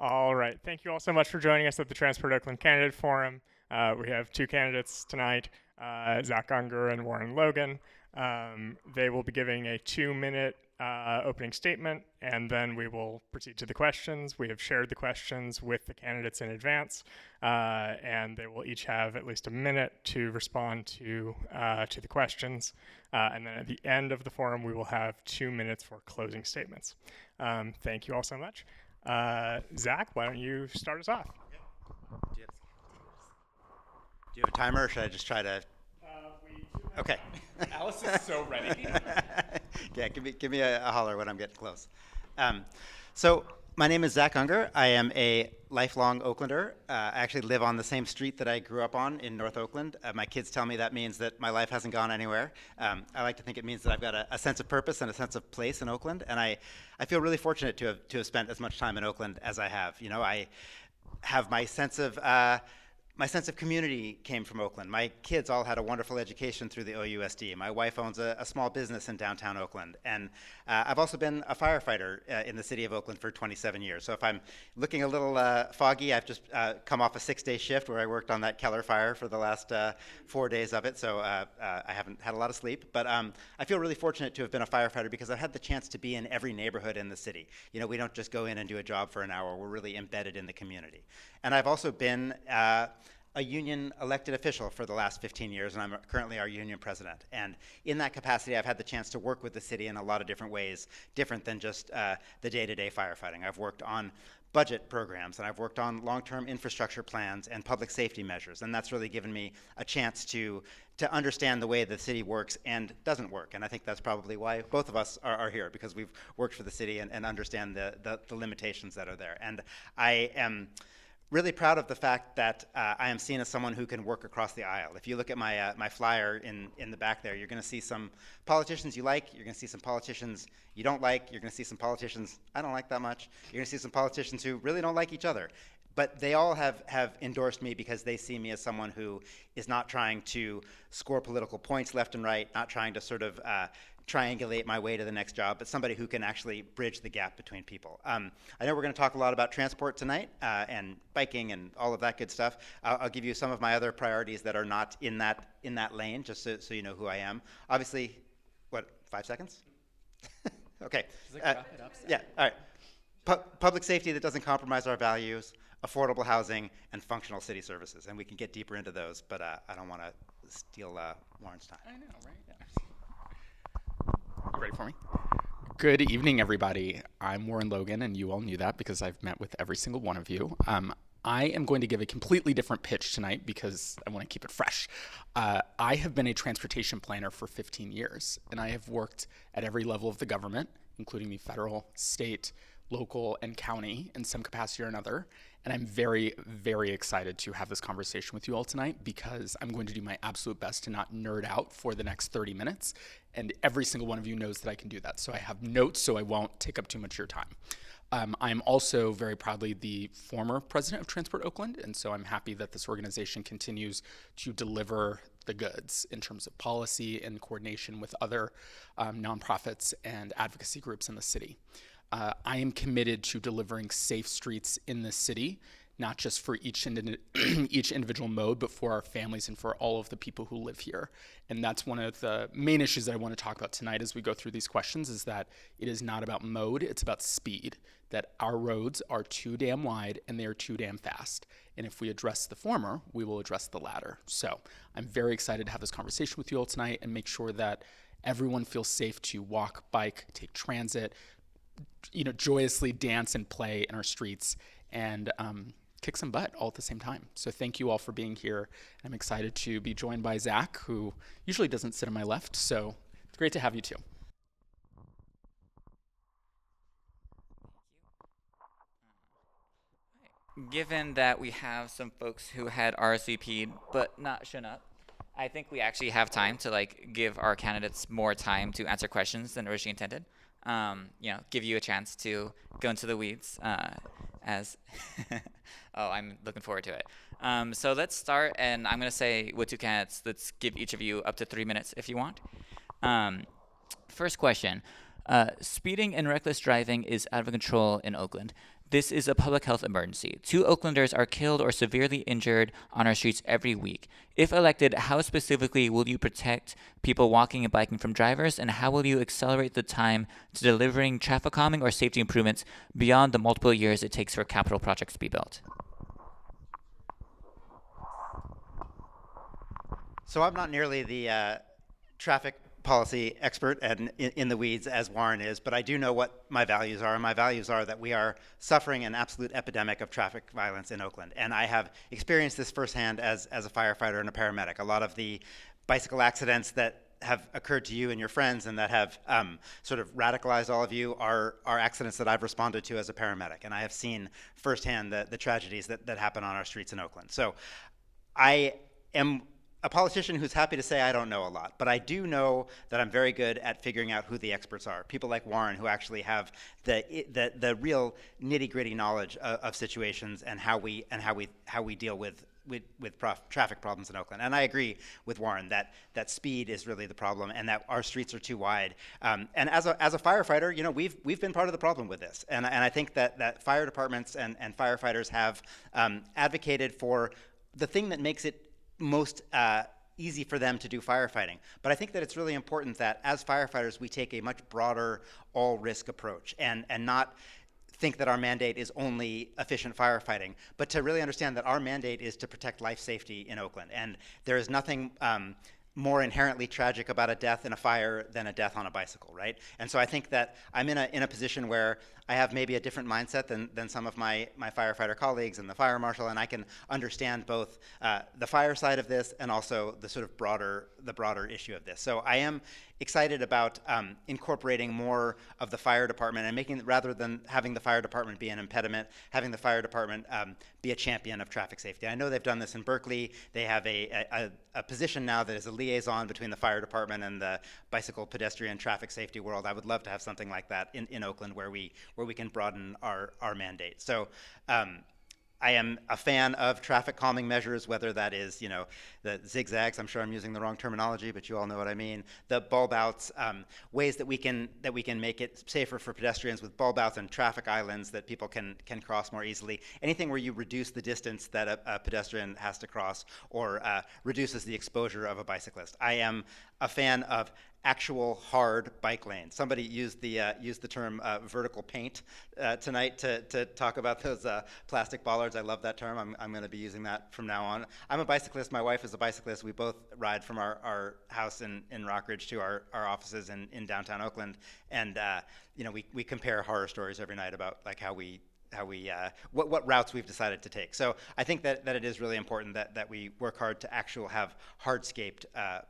All right. Thank you all so much for joining us at the Transport Oakland Candidate Forum. We have two candidates tonight, Zac Unger and Warren Logan. They will be giving a 2-minute opening statement, and then we will proceed to the questions. We have shared the questions with the candidates in advance, and they will each have at least a minute to respond to the questions. And then at the end of the forum, we will have 2 minutes for closing statements. Thank you all so much. Zac, why don't you start us off? Do you have a timer, or should I just try to? Okay. Alice is so ready. Yeah, give me a holler when I'm getting close. So my name is Zac Unger. I am a lifelong Oaklander. I actually live on the same street that I grew up on in North Oakland. My kids tell me that means that my life hasn't gone anywhere. I like to think it means that I've got a sense of purpose and a sense of place in Oakland, and I feel really fortunate to have spent as much time in Oakland as I have. You know, I have my sense of community came from Oakland. My kids all had a wonderful education through the OUSD. My wife owns a small business in downtown Oakland. And I've also been a firefighter in the city of Oakland for 27 years. So if I'm looking a little foggy, I've just come off a 6-day shift where I worked on that Keller fire for the last 4 days of it. So I haven't had a lot of sleep. But I feel really fortunate to have been a firefighter because I've had the chance to be in every neighborhood in the city. You know, we don't just go in and do a job for an hour. We're really embedded in the community. And I've also been a union elected official for the last 15 years, and I'm currently our union president. And in that capacity, I've had the chance to work with the city in a lot of different ways, different than just the day-to-day firefighting. I've worked on budget programs, and I've worked on long-term infrastructure plans and public safety measures, and that's really given me a chance to understand the way the city works and doesn't work. And I think that's probably why both of us are here, because we've worked for the city and understand the limitations that are there. And I am really proud of the fact that I am seen as someone who can work across the aisle. If you look at my flyer in the back there, you're going to see some politicians you like, you're going to see some politicians you don't like, you're going to see some politicians I don't like that much, you're going to see some politicians who really don't like each other. But they all have endorsed me because they see me as someone who is not trying to score political points left and right, not trying to sort of triangulate my way to the next job, but somebody who can actually bridge the gap between people. I know we're going to talk a lot about transport tonight and biking and all of that good stuff. I'll give you some of my other priorities that are not in that lane, just so you know who I am. Obviously, 5 seconds? Okay. Wrap it up, yeah, all right. Public safety that doesn't compromise our values, affordable housing, and functional city services. And we can get deeper into those, but I don't want to steal Warren's time. I know, right? Yeah. You ready for me? Good evening, everybody. I'm Warren Logan, and you all knew that because I've met with every single one of you. I am going to give a completely different pitch tonight because I want to keep it fresh. I have been a transportation planner for 15 years, and I have worked at every level of the government, including the federal, state, local, and county in some capacity or another. And I'm very, very excited to have this conversation with you all tonight because I'm going to do my absolute best to not nerd out for the next 30 minutes. And every single one of you knows that I can do that. So I have notes so I won't take up too much of your time. I'm also very proudly the former president of Transport Oakland, and so I'm happy that this organization continues to deliver the goods in terms of policy and coordination with other nonprofits and advocacy groups in the city. I am committed to delivering safe streets in the city, not just for each individual mode, but for our families and for all of the people who live here. And that's one of the main issues that I want to talk about tonight as we go through these questions, is that it is not about mode, it's about speed, that our roads are too damn wide and they are too damn fast. And if we address the former, we will address the latter. So I'm very excited to have this conversation with you all tonight and make sure that everyone feels safe to walk, bike, take transit, joyously dance and play in our streets and kick some butt all at the same time. So thank you all for being here. I'm excited to be joined by Zac, who usually doesn't sit on my left. So it's great to have you too. Given that we have some folks who had RSVP'd but not shown up, I think we actually have time to give our candidates more time to answer questions than originally intended. Give you a chance to go into the weeds I'm looking forward to it. So let's start, and I'm going to say with two candidates, let's give each of you up to 3 minutes if you want. First question. Speeding and reckless driving is out of control in Oakland. This is a public health emergency. 2 Oaklanders are killed or severely injured on our streets every week. If elected, how specifically will you protect people walking and biking from drivers, and how will you accelerate the time to delivering traffic calming or safety improvements beyond the multiple years it takes for capital projects to be built? So I'm not nearly the traffic policy expert and in the weeds as Warren is, but I do know what my values are. And my values are that we are suffering an absolute epidemic of traffic violence in Oakland. And I have experienced this firsthand as a firefighter and a paramedic. A lot of the bicycle accidents that have occurred to you and your friends and that have sort of radicalized all of you are accidents that I've responded to as a paramedic. And I have seen firsthand the tragedies that happen on our streets in Oakland. So I am a politician who's happy to say I don't know a lot, but I do know that I'm very good at figuring out who the experts are. People like Warren who actually have the real nitty-gritty knowledge of situations and how we deal with traffic problems in Oakland. And I agree with Warren that speed is really the problem and that our streets are too wide. And as a firefighter, you know, we've been part of the problem with this. And I think that fire departments and firefighters have advocated for the thing that makes it most easy for them to do firefighting. But I think that it's really important that as firefighters, we take a much broader all-risk approach and not think that our mandate is only efficient firefighting, but to really understand that our mandate is to protect life safety in Oakland. And there is nothing more inherently tragic about a death in a fire than a death on a bicycle, right? And so I think that I'm in a position where I have maybe a different mindset than some of my firefighter colleagues and the fire marshal, and I can understand both the fire side of this and also the sort of broader issue of this. So I am excited about incorporating more of the fire department and making, rather than having the fire department be an impediment, having the fire department be a champion of traffic safety. I know they've done this in Berkeley. They have a position now that is a liaison between the fire department and the bicycle, pedestrian, traffic safety world. I would love to have something like that in Oakland where we can broaden our mandate. So I am a fan of traffic calming measures, whether that is, you know, the zigzags. I'm sure I'm using the wrong terminology, but you all know what I mean. The bulb outs, ways that we can make it safer for pedestrians with bulb outs and traffic islands that people can cross more easily. Anything where you reduce the distance that a pedestrian has to cross or reduces the exposure of a bicyclist. I am a fan of actual hard bike lanes. Somebody used the term vertical paint tonight to talk about those plastic bollards. I love that term. I'm going to be using that from now on. I'm a bicyclist. My wife is a bicyclist. We both ride from our house in Rockridge to our offices in downtown Oakland, and you know, we compare horror stories every night about like what routes we've decided to take. So I think that it is really important that we work hard to have hardscaped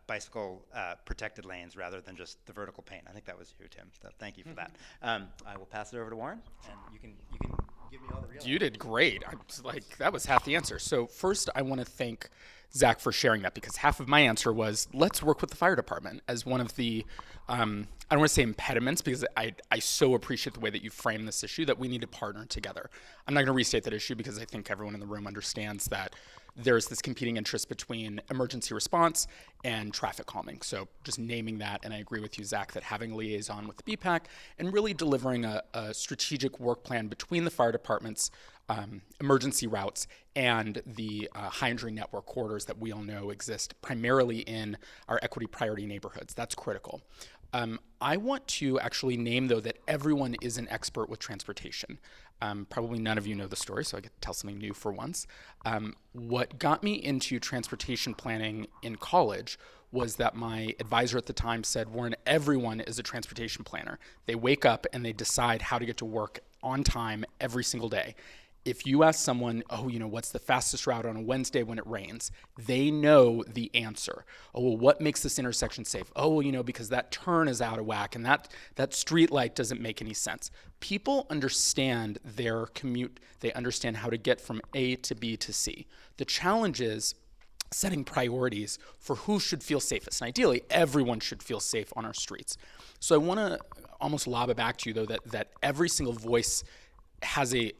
bicycle protected lanes rather than just the vertical paint. I think that was you, Tim. So thank you for that. I will pass it over to Warren, and you can give me all the real. You did great. I was like, that was half the answer. So first, I want to thank Zac for sharing that, because half of my answer was let's work with the fire department as one of the I don't want to say impediments, because I so appreciate the way that you frame this issue, that we need to partner together. I'm not going to restate that issue because I think everyone in the room understands that there's this competing interest between emergency response and traffic calming. So just naming that, and I agree with you, Zac, that having a liaison with the BPAC and really delivering a strategic work plan between the fire department's emergency routes and the hindering network corridors that we all know exist primarily in our equity priority neighborhoods. That's critical. I want to actually name, though, that everyone is an expert with transportation. Probably none of you know the story, so I get to tell something new for once. What got me into transportation planning in college was that my advisor at the time said, Warren, everyone is a transportation planner. They wake up and they decide how to get to work on time every single day. If you ask someone, oh, you know, what's the fastest route on a Wednesday when it rains? They know the answer. Oh, well, what makes this intersection safe? Oh, well, you know, because that turn is out of whack and that street light doesn't make any sense. People understand their commute. They understand how to get from A to B to C. The challenge is setting priorities for who should feel safest. And ideally, everyone should feel safe on our streets. So I want to almost lob it back to you, though, that every single voice has a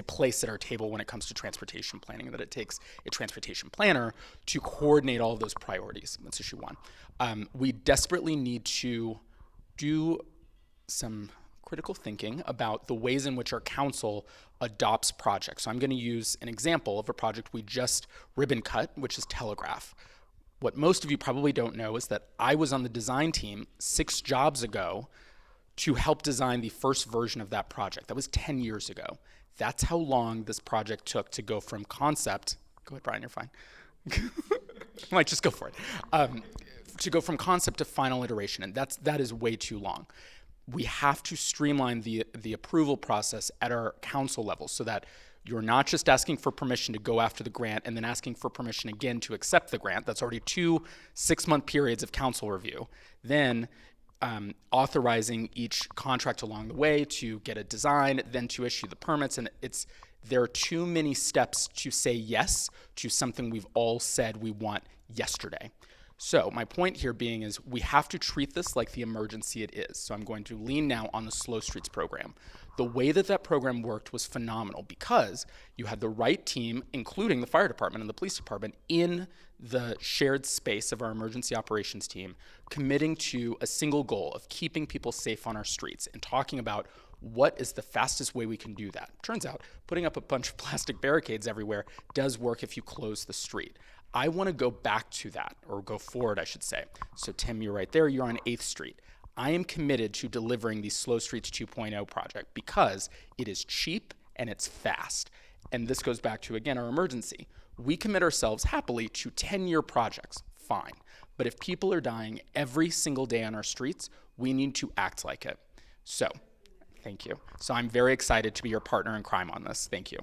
place at our table when it comes to transportation planning, that it takes a transportation planner to coordinate all of those priorities. That's issue one. We desperately need to do some critical thinking about the ways in which our council adopts projects. So I'm going to use an example of a project we just ribbon cut, which is Telegraph. What most of you probably don't know is that I was on the design team 6 jobs ago to help design the first version of that project. That was 10 years ago. That's how long this project took to go from concept. Go ahead, Brian, you're fine. I might just go for it. To go from concept to final iteration, and that is way too long. We have to streamline the approval process at our council level so that you're not just asking for permission to go after the grant and then asking for permission again to accept the grant. That's already 2 6-month periods of council review. Then authorizing each contract along the way to get a design, then to issue the permits, and there are too many steps to say yes to something we've all said we want yesterday. So my point here being is we have to treat this like the emergency it is. So I'm going to lean now on the Slow Streets program. The way that program worked was phenomenal because you had the right team, including the fire department and the police department, in the shared space of our emergency operations team, committing to a single goal of keeping people safe on our streets and talking about what is the fastest way we can do that. Turns out putting up a bunch of plastic barricades everywhere does work if you close the street. I want to go back to that, or go forward, I should say. So Tim, you're right there, you're on 8th Street. I am committed to delivering the Slow Streets 2.0 project because it is cheap and it's fast. And this goes back to, again, our emergency. We commit ourselves happily to 10-year projects, fine. But if people are dying every single day on our streets, we need to act like it. So, thank you. So I'm very excited to be your partner in crime on this. Thank you.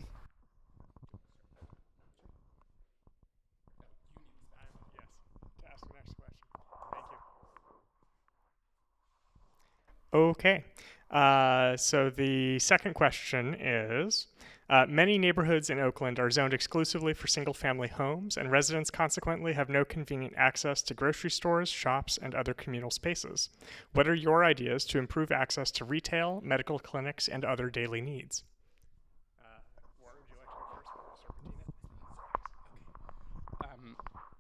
Okay, so the second question is, many neighborhoods in Oakland are zoned exclusively for single-family homes, and residents consequently have no convenient access to grocery stores, shops, and other communal spaces. What are your ideas to improve access to retail, medical clinics, and other daily needs? Warren, would you like to go first?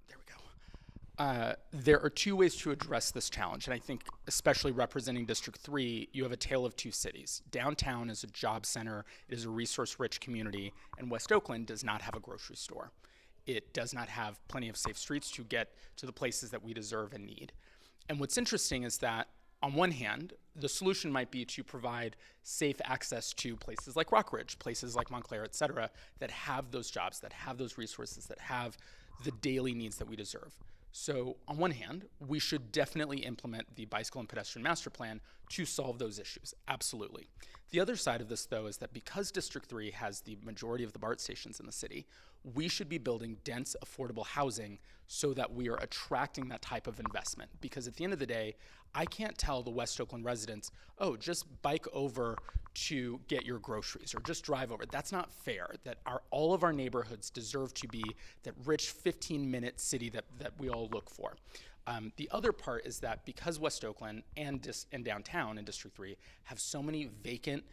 There we go. There are 2 ways to address this challenge, and I think especially representing District 3, you have a tale of 2 cities. Downtown is a job center, it is a resource-rich community, and West Oakland does not have a grocery store. It does not have plenty of safe streets to get to the places that we deserve and need. And what's interesting is that, on one hand, the solution might be to provide safe access to places like Rockridge, places like Montclair, et cetera, that have those jobs, that have those resources, that have the daily needs that we deserve. So on one hand, we should definitely implement the bicycle and pedestrian master plan to solve those issues, absolutely. The other side of this, though, is that because District 3 has the majority of the BART stations in the city, we should be building dense, affordable housing so that we are attracting that type of investment. Because at the end of the day, I can't tell the West Oakland residents, oh, just bike over to get your groceries or just drive over. That's not fair. That all of our neighborhoods deserve to be that rich 15-minute city that we all look for. The other part is that because West Oakland and downtown in District 3 have so many vacant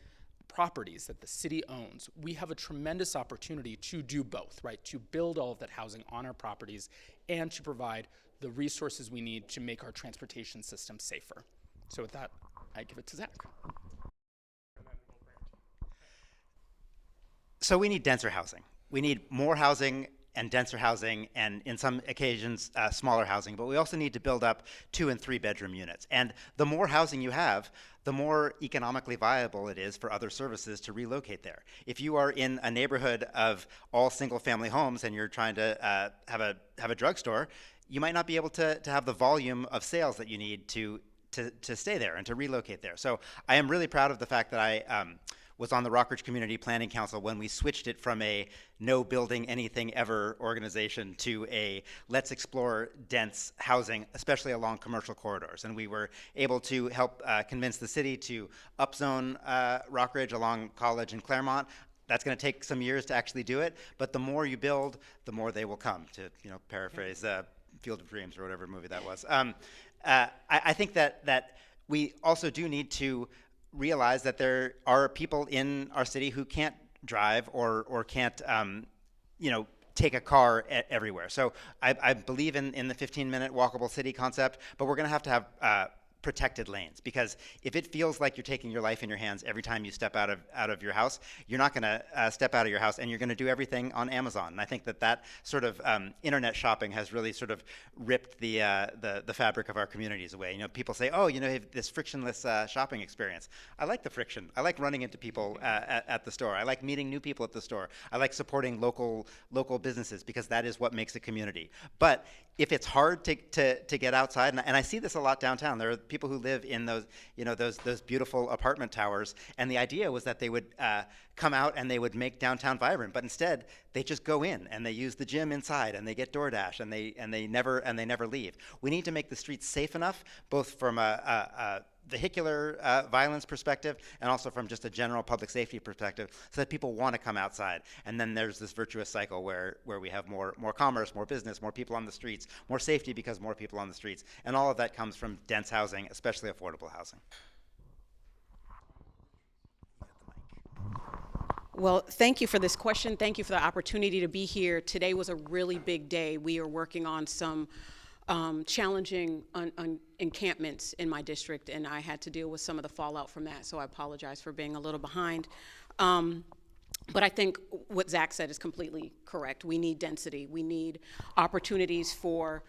properties that the city owns, we have a tremendous opportunity to do both, right? To build all of that housing on our properties and to provide the resources we need to make our transportation system safer. So with that, I give it to Zac. So we need denser housing. We need more housing and denser housing, and in some occasions, smaller housing. But we also need to build up 2 and 3 bedroom units. And the more housing you have, the more economically viable it is for other services to relocate there. If you are in a neighborhood of all single-family homes and you're trying to have a drugstore, you might not be able to have the volume of sales that you need to stay there and to relocate there. So I am really proud of the fact that I was on the Rockridge Community Planning Council when we switched it from a no building anything ever organization to a let's explore dense housing, especially along commercial corridors. And we were able to help convince the city to upzone Rockridge along College and Claremont. That's going to take some years to actually do it, but the more you build, the more they will come, to paraphrase Field of Dreams or whatever movie that was. I think that we also do need to realize that there are people in our city who can't drive or can't take a car everywhere. So I believe in the 15-minute walkable city concept, but we're going to have protected lanes, because if it feels like you're taking your life in your hands every time you step out of your house, you're not going to step out of your house, and you're going to do everything on Amazon. And I think that sort of internet shopping has really sort of ripped the fabric of our communities away. You know, people say, oh, you know, have this frictionless shopping experience. I like the friction. I like running into people at the store. I like meeting new people at the store. I like supporting local businesses, because that is what makes a community. But if it's hard to get outside, and I see this a lot downtown, there are people who live in those, you know, those beautiful apartment towers, and the idea was that they would come out and they would make downtown vibrant, but instead they just go in and they use the gym inside and they get DoorDash and they never leave. We need to make the streets safe enough, both from a vehicular violence perspective and also from just a general public safety perspective, so that people want to come outside. And then there's this virtuous cycle where we have more commerce, more business, more people on the streets, more safety because more people on the streets. And all of that comes from dense housing, especially affordable housing. Well, thank you for this question. Thank you for the opportunity to be here. Today was a really big day. We are working on some challenging encampments in my district, and I had to deal with some of the fallout from that, so I apologize for being a little behind. But I think what Zac said is completely correct. We need density. We need opportunities for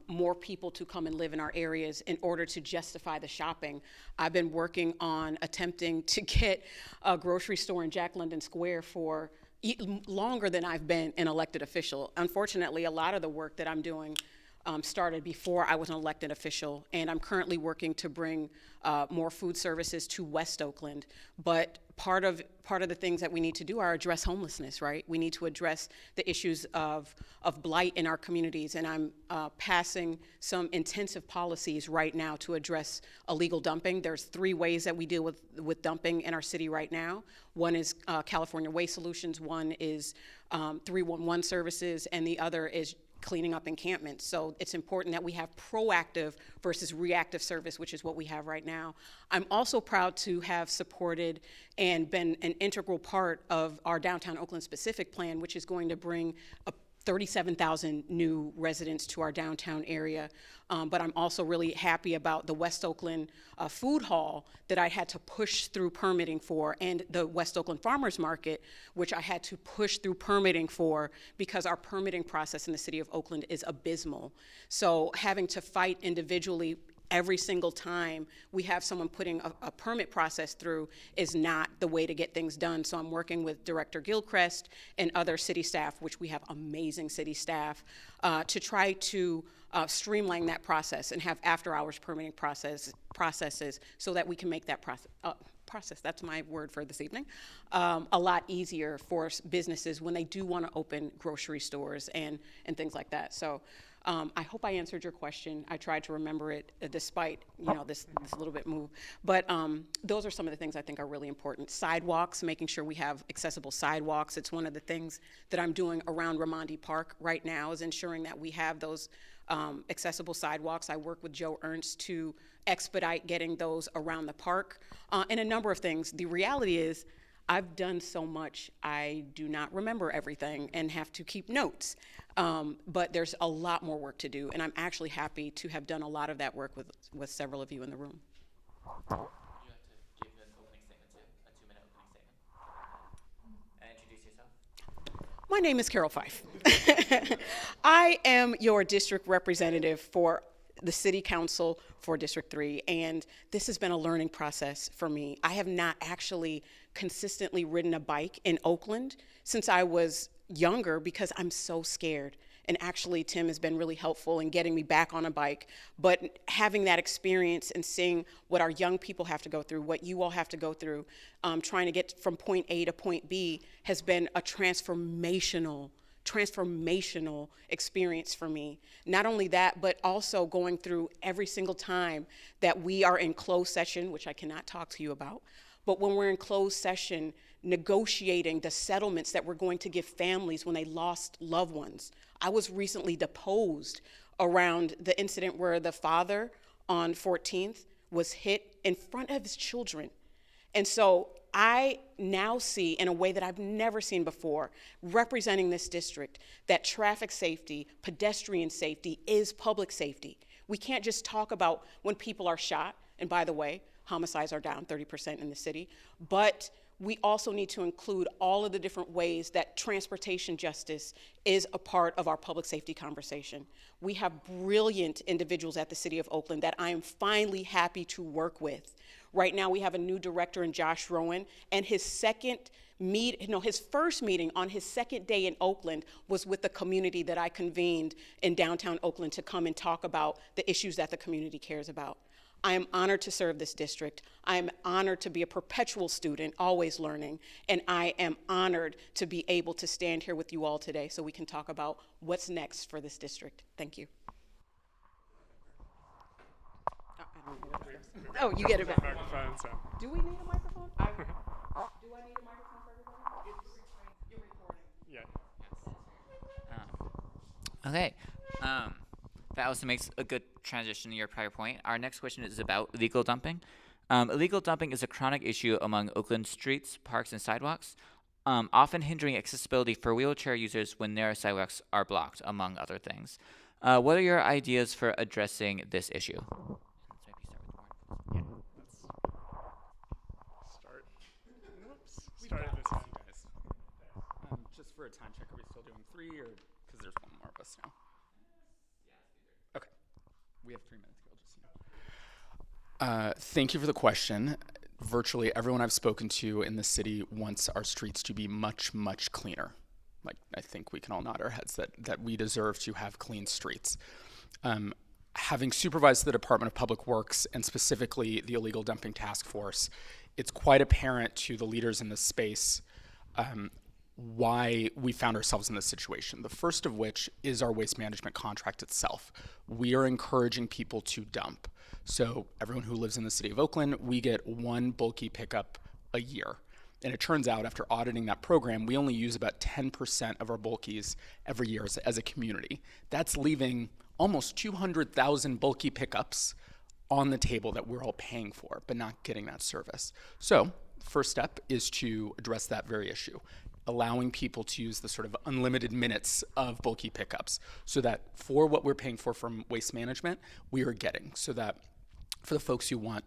more people to come and live in our areas in order to justify the shopping. I've been working on attempting to get a grocery store in Jack London Square for longer than I've been an elected official. Unfortunately, a lot of the work that I'm doing started before I was an elected official, and I'm currently working to bring more food services to West Oakland. But part of the things that we need to do are address homelessness, right? We need to address the issues of blight in our communities, and I'm passing some intensive policies right now to address illegal dumping. There's 3 ways that we deal with dumping in our city right now. One is California Waste Solutions, one is 311 services, and the other is cleaning up encampments. So it's important that we have proactive versus reactive service, which is what we have right now. I'm also proud to have supported and been an integral part of our downtown Oakland specific plan, which is going to bring 37,000 new residents to our downtown area. But I'm also really happy about the West Oakland food hall that I had to push through permitting for, and the West Oakland Farmers Market, which I had to push through permitting for because our permitting process in the city of Oakland is abysmal. So having to fight individually every single time we have someone putting a permit process through is not the way to get things done. So I'm working with Director Gilchrist and other city staff, which we have amazing city staff, to try to streamline that process and have after-hours permitting processes so that we can make that process, that's my word for this evening, a lot easier for businesses when they do want to open grocery stores and things like that. So I hope I answered your question. I tried to remember it despite, this little bit move. But those are some of the things I think are really important. Sidewalks, making sure we have accessible sidewalks. It's one of the things that I'm doing around Raimondi Park right now, is ensuring that we have those accessible sidewalks. I work with Joe Ernst to expedite getting those around the park, and a number of things. The reality is, I've done so much, I do not remember everything and have to keep notes. But there's a lot more work to do, and I'm actually happy to have done a lot of that work with several of you in the room. You have to give an opening statement too, a 2-minute opening statement. And introduce yourself. My name is Carroll Fife. I am your district representative for the City Council for District 3, and this has been a learning process for me. I have not actually consistently ridden a bike in Oakland since I was younger because I'm so scared. And actually, Tim has been really helpful in getting me back on a bike. But having that experience and seeing what our young people have to go through, what you all have to go through, trying to get from point A to point B has been a transformational experience for me. Not only that, but also going through every single time that we are in closed session, which I cannot talk to you about, but when we're in closed session, negotiating the settlements that we're going to give families when they lost loved ones. I was recently deposed around the incident where the father on 14th was hit in front of his children. And so I now see, in a way that I've never seen before, representing this district, that traffic safety, pedestrian safety is public safety. We can't just talk about when people are shot, and by the way, homicides are down 30% in the city, but we also need to include all of the different ways that transportation justice is a part of our public safety conversation. We have brilliant individuals at the City of Oakland that I am finally happy to work with. Right now we have a new director in Josh Rowan, and his first meeting on his second day in Oakland was with the community that I convened in downtown Oakland to come and talk about the issues that the community cares about. I am honored to serve this district. I am honored to be a perpetual student, always learning, and I am honored to be able to stand here with you all today so we can talk about what's next for this district. Thank you. Oh, you get it back. Microphone, so. Do we need a microphone? Do I need a microphone for everybody? You're recording. Yeah. Okay. That also makes a good transition to your prior point. Our next question is about illegal dumping. Illegal dumping is a chronic issue among Oakland streets, parks, and sidewalks, often hindering accessibility for wheelchair users when narrow sidewalks are blocked, among other things. What are your ideas for addressing this issue? Start at this end. Guys. Just for a time check, are we still doing 3 or because there's one more of us now? Okay. We have 3 minutes ago, just so you know. Thank you for the question. Virtually everyone I've spoken to in the city wants our streets to be much, much cleaner. Like, I think we can all nod our heads that we deserve to have clean streets. Having supervised the Department of Public Works and specifically the Illegal Dumping Task Force, it's quite apparent to the leaders in this space why we found ourselves in this situation. The first of which is our waste management contract itself. We are encouraging people to dump. So everyone who lives in the city of Oakland, we get 1 bulky pickup a year. And it turns out after auditing that program, we only use about 10% of our bulkies every year as a community. That's leaving almost 200,000 bulky pickups on the table that we're all paying for, but not getting that service. So first step is to address that very issue, allowing people to use the sort of unlimited minutes of bulky pickups so that for what we're paying for from waste management, we are getting, so that for the folks who want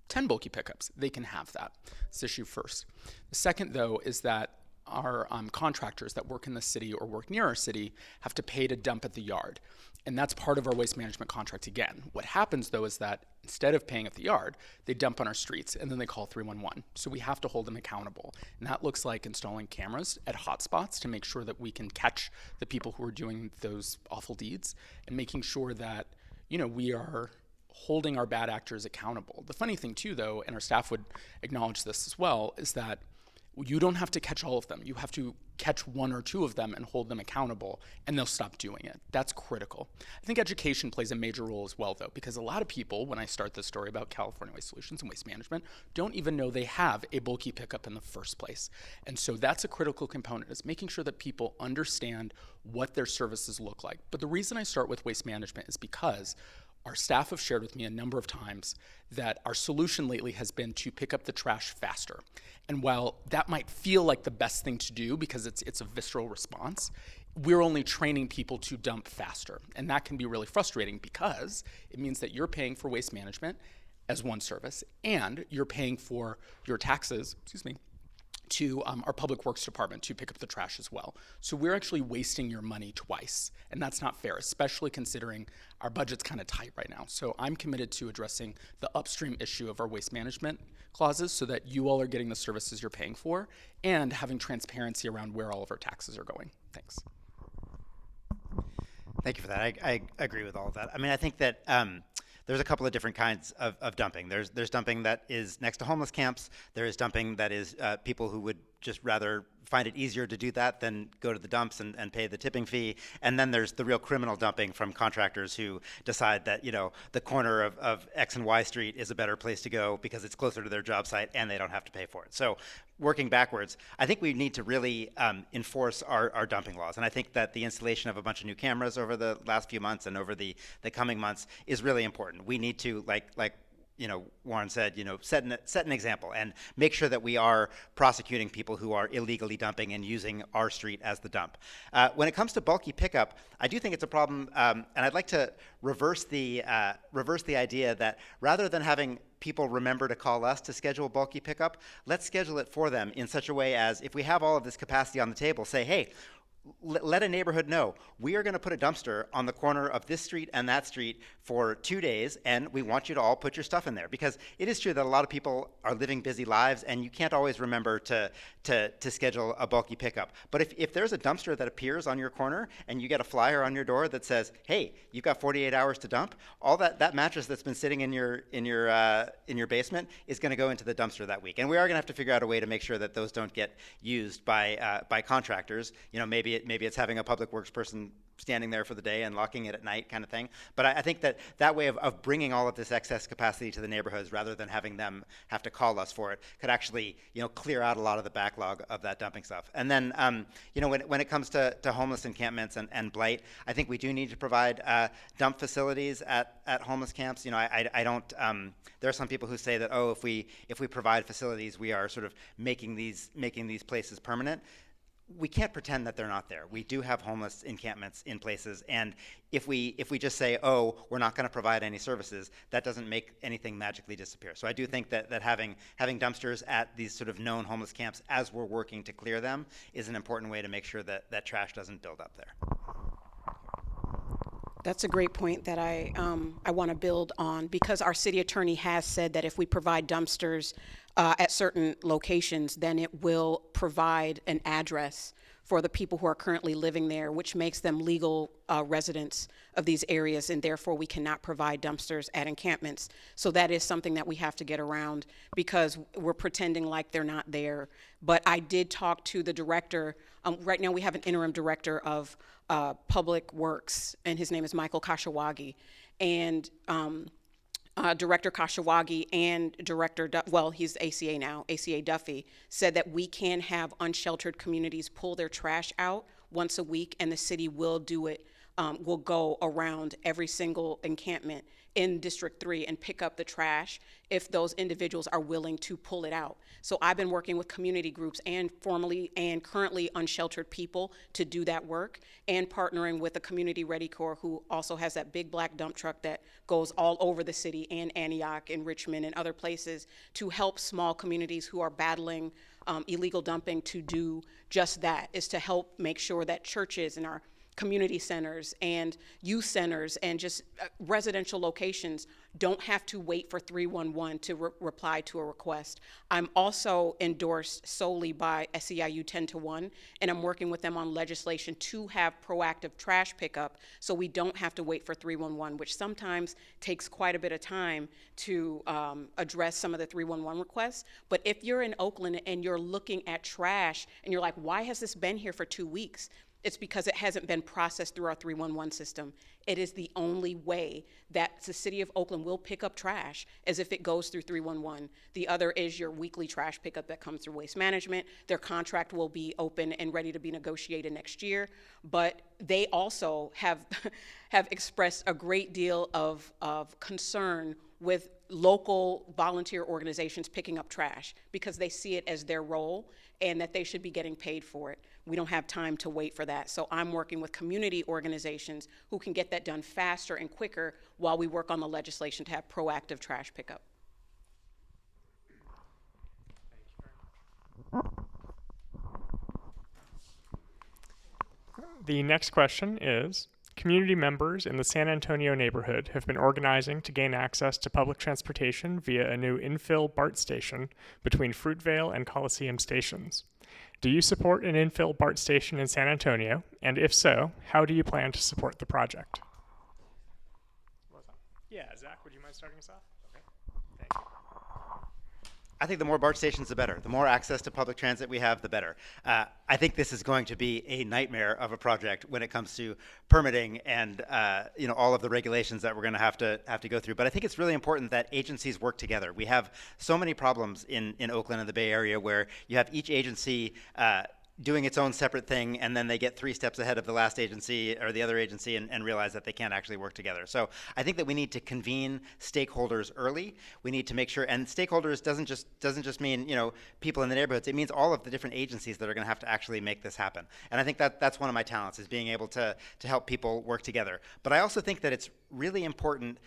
10 bulky pickups, they can have that. This issue first. The second, though, is that our contractors that work in the city or work near our city have to pay to dump at the yard. And that's part of our waste management contract again. What happens, though, is that instead of paying at the yard, they dump on our streets and then they call 311. So we have to hold them accountable. And that looks like installing cameras at hotspots to make sure that we can catch the people who are doing those awful deeds and making sure that, we are holding our bad actors accountable. The funny thing, too, though, and our staff would acknowledge this as well, is that you don't have to catch all of them. You have to catch 1 or 2 of them and hold them accountable, and they'll stop doing it. That's critical. I think education plays a major role as well, though, because a lot of people, when I start this story about California Waste Solutions and waste management, don't even know they have a bulky pickup in the first place. And so that's a critical component, is making sure that people understand what their services look like. But the reason I start with waste management is because our staff have shared with me a number of times that our solution lately has been to pick up the trash faster. And while that might feel like the best thing to do because it's a visceral response, we're only training people to dump faster. And that can be really frustrating because it means that you're paying for waste management as one service and you're paying for your taxes, to our public works department to pick up the trash as well. So we're actually wasting your money twice, and that's not fair, especially considering our budget's kind of tight right now. So I'm committed to addressing the upstream issue of our waste management clauses so that you all are getting the services you're paying for and having transparency around where all of our taxes are going. Thanks. Thank you for that. I agree with all of that. I mean, I think that there's a couple of different kinds of dumping. There's dumping that is next to homeless camps. There is dumping that is people who would just rather find it easier to do that than go to the dumps and pay the tipping fee. And then there's the real criminal dumping from contractors who decide that, the corner of X and Y Street is a better place to go because it's closer to their job site and they don't have to pay for it. So working backwards, I think we need to really enforce our dumping laws. And I think that the installation of a bunch of new cameras over the last few months and over the coming months is really important. We need to, like Warren said, set an example and make sure that we are prosecuting people who are illegally dumping and using our street as the dump. When it comes to bulky pickup, I do think it's a problem, and I'd like to reverse the idea that rather than having people remember to call us to schedule bulky pickup, let's schedule it for them in such a way as if we have all of this capacity on the table, say, hey, let a neighborhood know we are going to put a dumpster on the corner of this street and that street for 2 days, and we want you to all put your stuff in there, because it is true that a lot of people are living busy lives and you can't always remember to schedule a bulky pickup. But if there's a dumpster that appears on your corner and you get a flyer on your door that says, hey, you've got 48 hours to dump, all that mattress that's been sitting in your basement is going to go into the dumpster that week. And we are going to have to figure out a way to make sure that those don't get used by contractors. Maybe it's having a public works person standing there for the day and locking it at night kind of thing. But I think that way of bringing all of this excess capacity to the neighborhoods rather than having them have to call us for it could actually clear out a lot of the backlog of that dumping stuff. And then when it comes to homeless encampments and blight, I think we do need to provide dump facilities at homeless camps. I don't there are some people who say that, if we provide facilities, we are sort of making these places permanent. We can't pretend that they're not there. We do have homeless encampments in places, and if we just say, we're not going to provide any services, that doesn't make anything magically disappear. So I do think that having dumpsters at these sort of known homeless camps as we're working to clear them is an important way to make sure that trash doesn't build up there. That's a great point that I want to build on, because our city attorney has said that if we provide dumpsters at certain locations, then it will provide an address for the people who are currently living there, which makes them legal residents of these areas, and therefore we cannot provide dumpsters at encampments. So that is something that we have to get around, because we're pretending like they're not there. But I did talk to the director. Right now we have an interim director of Public Works, and his name is Michael Kashawagi. And Director Kashawagi and Director, he's ACA now, ACA Duffy, said that we can have unsheltered communities pull their trash out once a week, and the city will do it, will go around every single encampment in District 3 and pick up the trash if those individuals are willing to pull it out. So I've been working with community groups and formerly and currently unsheltered people to do that work, and partnering with the Community Ready Corps, who also has that big black dump truck that goes all over the city and Antioch and Richmond and other places to help small communities who are battling illegal dumping to do just that, is to help make sure that churches and our community centers and youth centers and just residential locations don't have to wait for 311 to reply to a request. I'm also endorsed solely by SEIU 10-1, and I'm working with them on legislation to have proactive trash pickup so we don't have to wait for 311, which sometimes takes quite a bit of time to address some of the 311 requests. But if you're in Oakland and you're looking at trash and you're like, why has this been here for 2 weeks? It's because it hasn't been processed through our 311 system. It is the only way that the city of Oakland will pick up trash, as if it goes through 311. The other is your weekly trash pickup that comes through waste management. Their contract will be open and ready to be negotiated next year, but they also have expressed a great deal of concern with local volunteer organizations picking up trash, because they see it as their role and that they should be getting paid for it. We don't have time to wait for that. So I'm working with community organizations who can get that done faster and quicker while we work on the legislation to have proactive trash pickup. The next question is, community members in the San Antonio neighborhood have been organizing to gain access to public transportation via a new infill BART station between Fruitvale and Coliseum stations. Do you support an infill BART station in San Antonio? And if so, how do you plan to support the project? Yeah, Zach, would you mind starting us off? Okay, thank you. I think the more BART stations, the better. The more access to public transit we have, the better. I think this is going to be a nightmare of a project when it comes to permitting and all of the regulations that we're going to have to go through. But I think it's really important that agencies work together. We have so many problems in Oakland and the Bay Area where you have each agency doing its own separate thing, and then they get 3 steps ahead of the last agency or the other agency and realize that they can't actually work together. So I think that we need to convene stakeholders early. We need to make sure, and stakeholders doesn't just mean, people in the neighborhoods. It means all of the different agencies that are going to have to actually make this happen. And I think that that's one of my talents, is being able to help people work together. But I also think that it's really important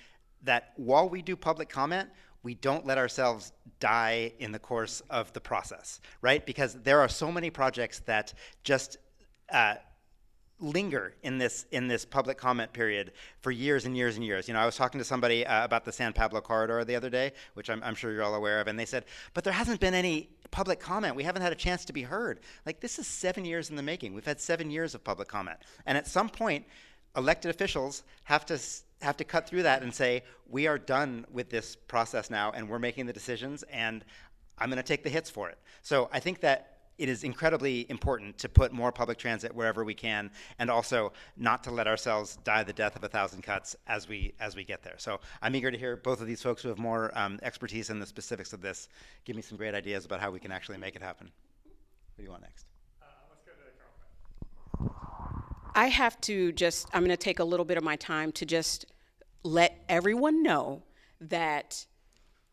that while we do public comment, we don't let ourselves die in the course of the process, right? Because there are so many projects that just linger in this public comment period for years and years and years. I was talking to somebody about the San Pablo corridor the other day, which I'm sure you're all aware of, and they said, but there hasn't been any public comment. We haven't had a chance to be heard. Like, this is 7 years in the making. We've had 7 years of public comment. And at some point, elected officials have to cut through that and say, we are done with this process now, and we're making the decisions, and I'm going to take the hits for it. So I think that it is incredibly important to put more public transit wherever we can, and also not to let ourselves die the death of 1,000 cuts as we get there. So I'm eager to hear both of these folks who have more expertise in the specifics of this give me some great ideas about how we can actually make it happen. What do you want next? Let's go to Carroll Fife. I have to I'm going to take a little bit of my time to just let everyone know that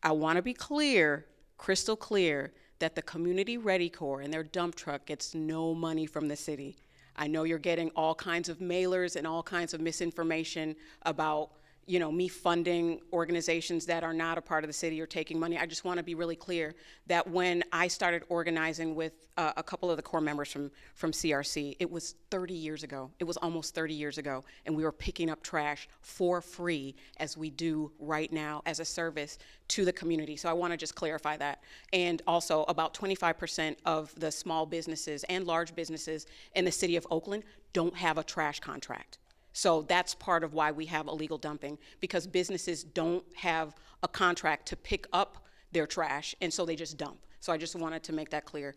I want to be clear, crystal clear, that the Community Ready Corps and their dump truck gets no money from the city. I know you're getting all kinds of mailers and all kinds of misinformation about me funding organizations that are not a part of the city or taking money. I just want to be really clear that when I started organizing with a couple of the core members from CRC, it was 30 years ago. It was almost 30 years ago, and we were picking up trash for free, as we do right now as a service to the community. So I want to just clarify that. And also, about 25% of the small businesses and large businesses in the city of Oakland don't have a trash contract. So that's part of why we have illegal dumping, because businesses don't have a contract to pick up their trash, and so they just dump. So I just wanted to make that clear.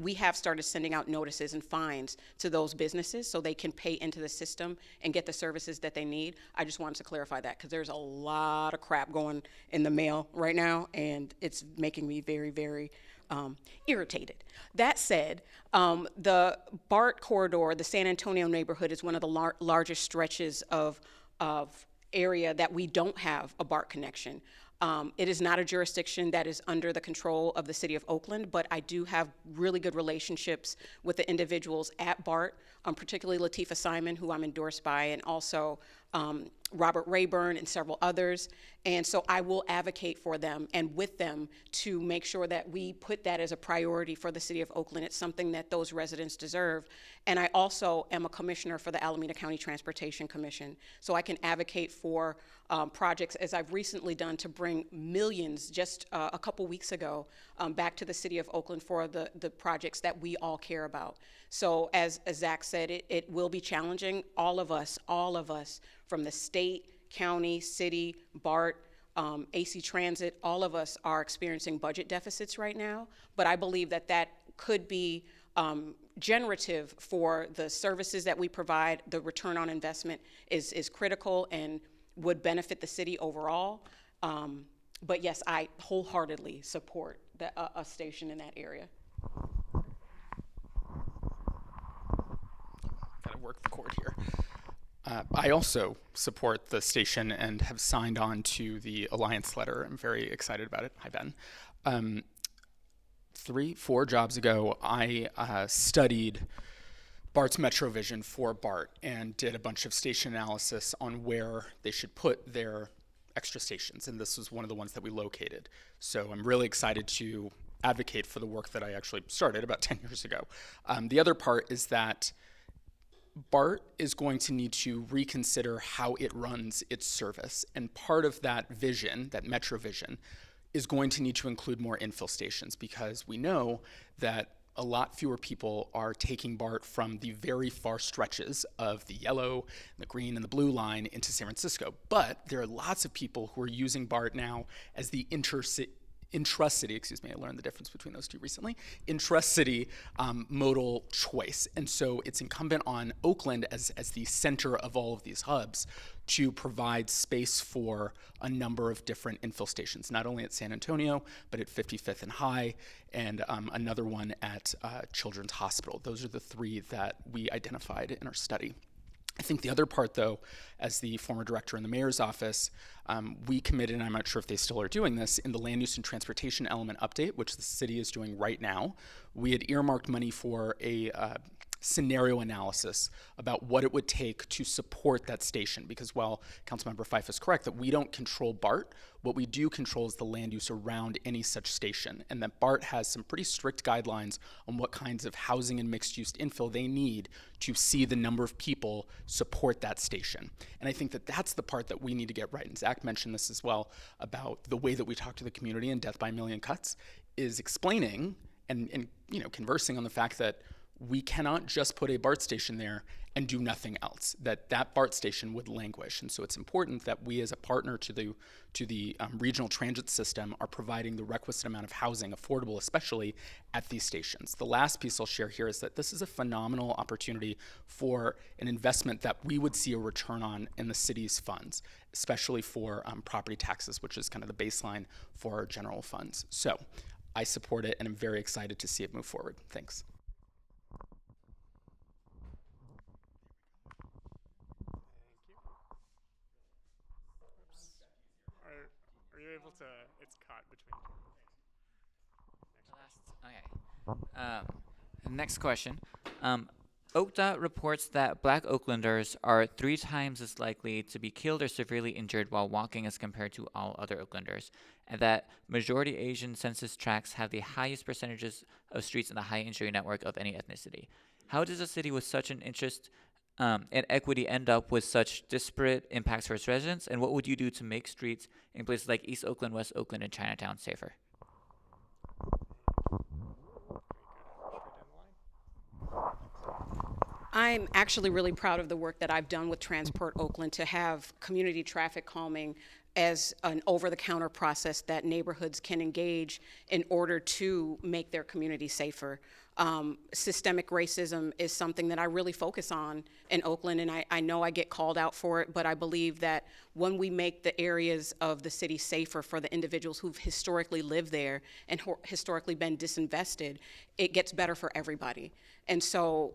We have started sending out notices and fines to those businesses so they can pay into the system and get the services that they need. I just wanted to clarify that, because there's a lot of crap going in the mail right now, and it's making me very, very irritated. That said, the BART corridor, the San Antonio neighborhood, is one of the largest stretches of area that we don't have a BART connection. It is not a jurisdiction that is under the control of the city of Oakland, but I do have really good relationships with the individuals at BART, particularly Latifah Simon, who I'm endorsed by, and also Robert Rayburn and several others. And so I will advocate for them and with them to make sure that we put that as a priority for the city of Oakland. It's something that those residents deserve. And I also am a commissioner for the Alameda County Transportation Commission. So I can advocate for projects, as I've recently done, to bring millions just a couple weeks ago back to the city of Oakland for the projects that we all care about. So as Zac said, it will be challenging. All of us from the state, county, city, BART, AC Transit, all of us are experiencing budget deficits right now. But I believe that could be generative for the services that we provide. The return on investment is critical and would benefit the city overall. But yes, I wholeheartedly support a station in that area. Gotta work the cord here. I also support the station and have signed on to the alliance letter. I'm very excited about it. Hi, Ben. 3-4 jobs ago, I studied BART's MetroVision for BART and did a bunch of station analysis on where they should put their extra stations, and this was one of the ones that we located. So I'm really excited to advocate for the work that I actually started about 10 years ago. The other part is that BART is going to need to reconsider how it runs its service, and part of that vision, that MetroVision, is going to need to include more infill stations, because we know that a lot fewer people are taking BART from the very far stretches of the yellow, the green, and the blue line into San Francisco. But there are lots of people who are using BART now as the intra-city, excuse me, I learned the difference between those two recently, intra-city modal choice. And so it's incumbent on Oakland as the center of all of these hubs to provide space for a number of different infill stations, not only at San Antonio, but at 55th and High, and another one at Children's Hospital. Those are the three that we identified in our study. I think the other part, though, as the former director in the mayor's office, we committed, and I'm not sure if they still are doing this, in the land use and transportation element update, which the city is doing right now, we had earmarked money for a scenario analysis about what it would take to support that station. Because while Councilmember Fife is correct that we don't control BART, what we do control is the land use around any such station. And that BART has some pretty strict guidelines on what kinds of housing and mixed-use infill they need to see the number of people support that station. And I think that that's the part that we need to get right. And Zac mentioned this as well about the way that we talk to the community in Death by a Million Cuts is explaining and conversing on the fact that we cannot just put a BART station there and do nothing else, that BART station would languish. And so it's important that we as a partner to the regional transit system are providing the requisite amount of housing, affordable especially, at these stations. The last piece I'll share here is that this is a phenomenal opportunity for an investment that we would see a return on in the city's funds, especially for property taxes, which is kind of the baseline for our general funds. So I support it and I'm very excited to see it move forward. Thanks. Are you able to? It's caught between. Next question. OakDOT reports that Black Oaklanders are 3 times as likely to be killed or severely injured while walking as compared to all other Oaklanders, and that majority Asian census tracts have the highest percentages of streets in the high injury network of any ethnicity. How does a city with such an interest and equity end up with such disparate impacts for its residents, and what would you do to make streets in places like East Oakland, West Oakland, and Chinatown safer? I'm actually really proud of the work that I've done with Transport Oakland to have community traffic calming as an over-the-counter process that neighborhoods can engage in order to make their community safer. Systemic racism is something that I really focus on in Oakland, and I know I get called out for it, but I believe that when we make the areas of the city safer for the individuals who've historically lived there and historically been disinvested, it gets better for everybody. And so,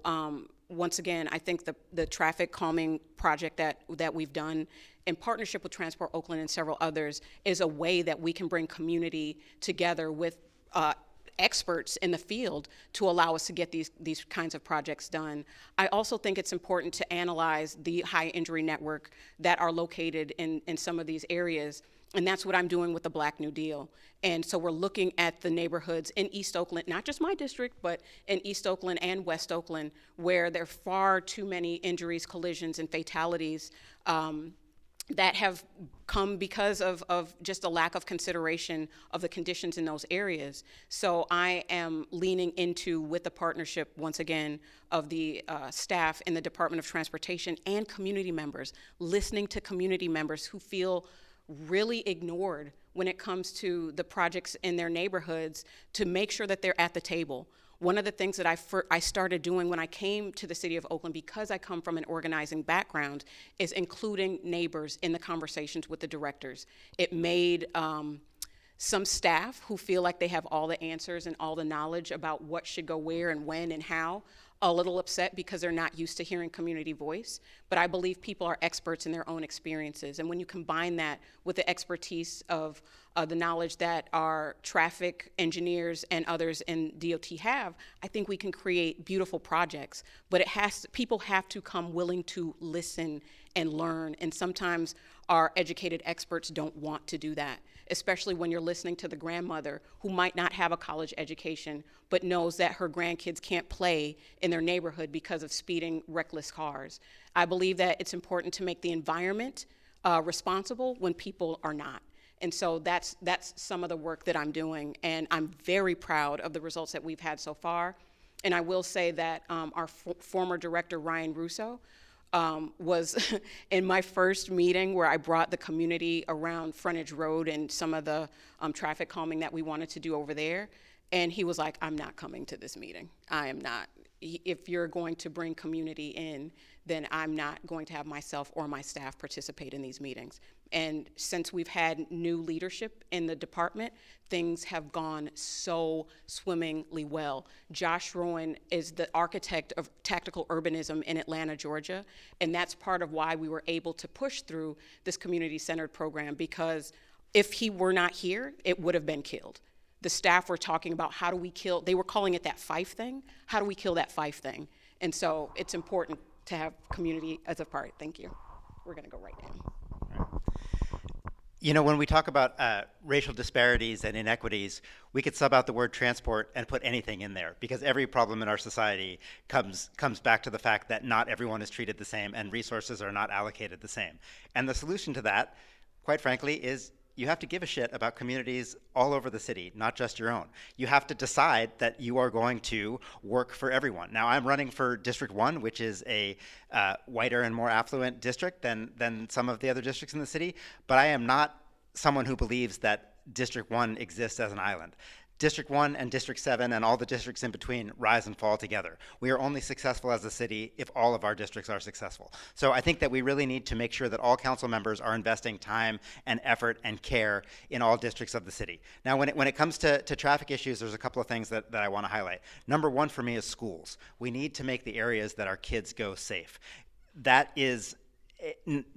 once again, I think the traffic calming project that we've done in partnership with Transport Oakland and several others is a way that we can bring community together with experts in the field to allow us to get these kinds of projects done. I also think it's important to analyze the high injury network that are located in some of these areas. And that's what I'm doing with the Black New Deal. And so we're looking at the neighborhoods in East Oakland, not just my district, but in East Oakland and West Oakland, where there are far too many injuries, collisions, and fatalities that have come because of just a lack of consideration of the conditions in those areas. So I am leaning into, with the partnership, once again, of the staff in the Department of Transportation and community members, listening to community members who feel really ignored when it comes to the projects in their neighborhoods, to make sure that they're at the table. One of the things that I started doing when I came to the city of Oakland, because I come from an organizing background, is including neighbors in the conversations with the directors. It made some staff who feel like they have all the answers and all the knowledge about what should go where and when and how a little upset because they're not used to hearing community voice. But I believe people are experts in their own experiences. And when you combine that with the expertise of the knowledge that our traffic engineers and others in DOT have, I think we can create beautiful projects. But people have to come willing to listen and learn. And sometimes our educated experts don't want to do that, especially when you're listening to the grandmother who might not have a college education, but knows that her grandkids can't play in their neighborhood because of speeding, reckless cars. I believe that it's important to make the environment responsible when people are not. And so that's some of the work that I'm doing, and I'm very proud of the results that we've had so far. And I will say that our former director, Ryan Russo, was in my first meeting where I brought the community around Frontage Road and some of the traffic calming that we wanted to do over there. And he was like, I'm not coming to this meeting. I am not. If you're going to bring community in, then I'm not going to have myself or my staff participate in these meetings. And since we've had new leadership in the department, things have gone so swimmingly well. Josh Rowan is the architect of tactical urbanism in Atlanta, Georgia, and that's part of why we were able to push through this community-centered program, because if he were not here, it would have been killed. The staff were talking about how do we kill, they were calling it that Fife thing. How do we kill that Fife thing? And so it's important to have community as a part. Thank you. We're gonna go right now. You know, when we talk about racial disparities and inequities, we could sub out the word transport and put anything in there, because every problem in our society comes back to the fact that not everyone is treated the same and resources are not allocated the same. And the solution to that, quite frankly, is you have to give a shit about communities all over the city, not just your own. You have to decide that you are going to work for everyone. Now, I'm running for District 1, which is a whiter and more affluent district than some of the other districts in the city, but I am not someone who believes that District 1 exists as an island. District 1 and District 7 and all the districts in between rise and fall together. We are only successful as a city if all of our districts are successful. So I think that we really need to make sure that all council members are investing time and effort and care in all districts of the city. Now, when it comes to traffic issues, there's a couple of things that I want to highlight. Number one for me is schools. We need to make the areas that our kids go safe. That is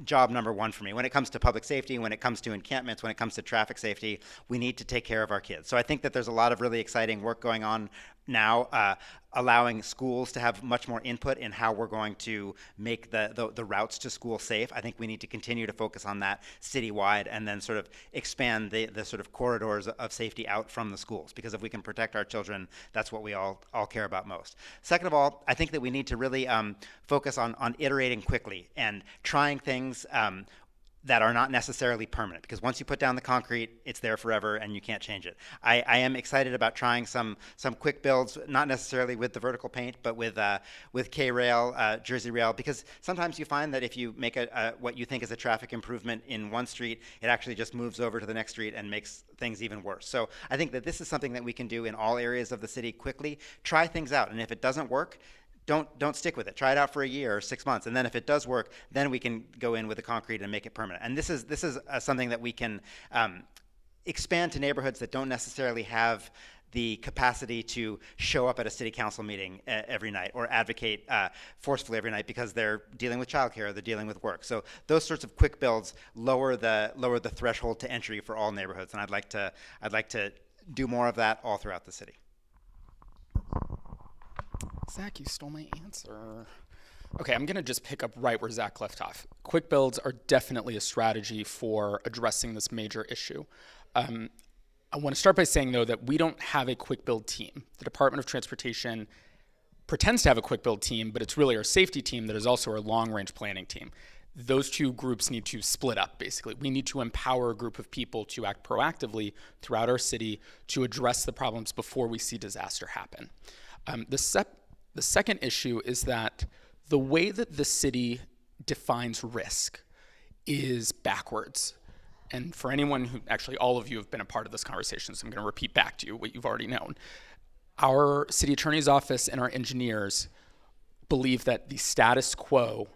job number one for me. When it comes to public safety, when it comes to encampments, when it comes to traffic safety, we need to take care of our kids. So I think that there's a lot of really exciting work going on now, allowing schools to have much more input in how we're going to make the routes to school safe. I think we need to continue to focus on that citywide and then sort of expand the sort of corridors of safety out from the schools, because if we can protect our children, that's what we all care about most. Second of all, I think that we need to really focus on iterating quickly and trying things that are not necessarily permanent, because once you put down the concrete, it's there forever and you can't change it. I am excited about trying some quick builds, not necessarily with the vertical paint, but with K-Rail, Jersey Rail, because sometimes you find that if you make what you think is a traffic improvement in one street, it actually just moves over to the next street and makes things even worse. So I think that this is something that we can do in all areas of the city quickly. Try things out, and if it doesn't work, don't stick with it. Try it out for a year or 6 months, and then if it does work, then we can go in with the concrete and make it permanent. And this is something that we can expand to neighborhoods that don't necessarily have the capacity to show up at a city council meeting every night or advocate forcefully every night because they're dealing with childcare or they're dealing with work. So those sorts of quick builds lower the threshold to entry for all neighborhoods, and I'd like to do more of that all throughout the city. Zach, you stole my answer. Okay, I'm going to just pick up right where Zach left off. Quick builds are definitely a strategy for addressing this major issue. I want to start by saying, though, that we don't have a quick build team. The Department of Transportation pretends to have a quick build team, but it's really our safety team that is also our long-range planning team. Those two groups need to split up, basically. We need to empower a group of people to act proactively throughout our city to address the problems before we see disaster happen. The second issue is that the way that the city defines risk is backwards. And for anyone who, actually all of you have been a part of this conversation, so I'm going to repeat back to you what you've already known. Our city attorney's office and our engineers believe that the status quo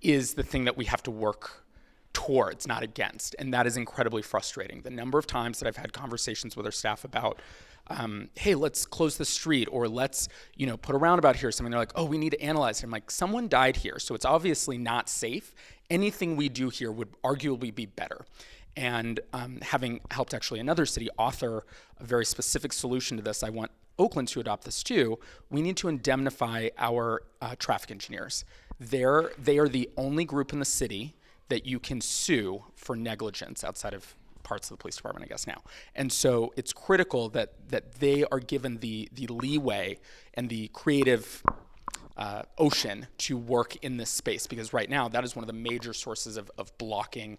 is the thing that we have to work towards, not against. And that is incredibly frustrating. The number of times that I've had conversations with our staff about, hey, let's close the street, or let's, put a roundabout here or something. They're like, oh, we need to analyze it. I'm like, someone died here, so it's obviously not safe. Anything we do here would arguably be better. And having helped actually another city author a very specific solution to this, I want Oakland to adopt this too. We need to indemnify our traffic engineers. They are the only group in the city that you can sue for negligence outside of parts of the police department, I guess now. And so it's critical that they are given the leeway and the creative ocean to work in this space, because right now that is one of the major sources of blocking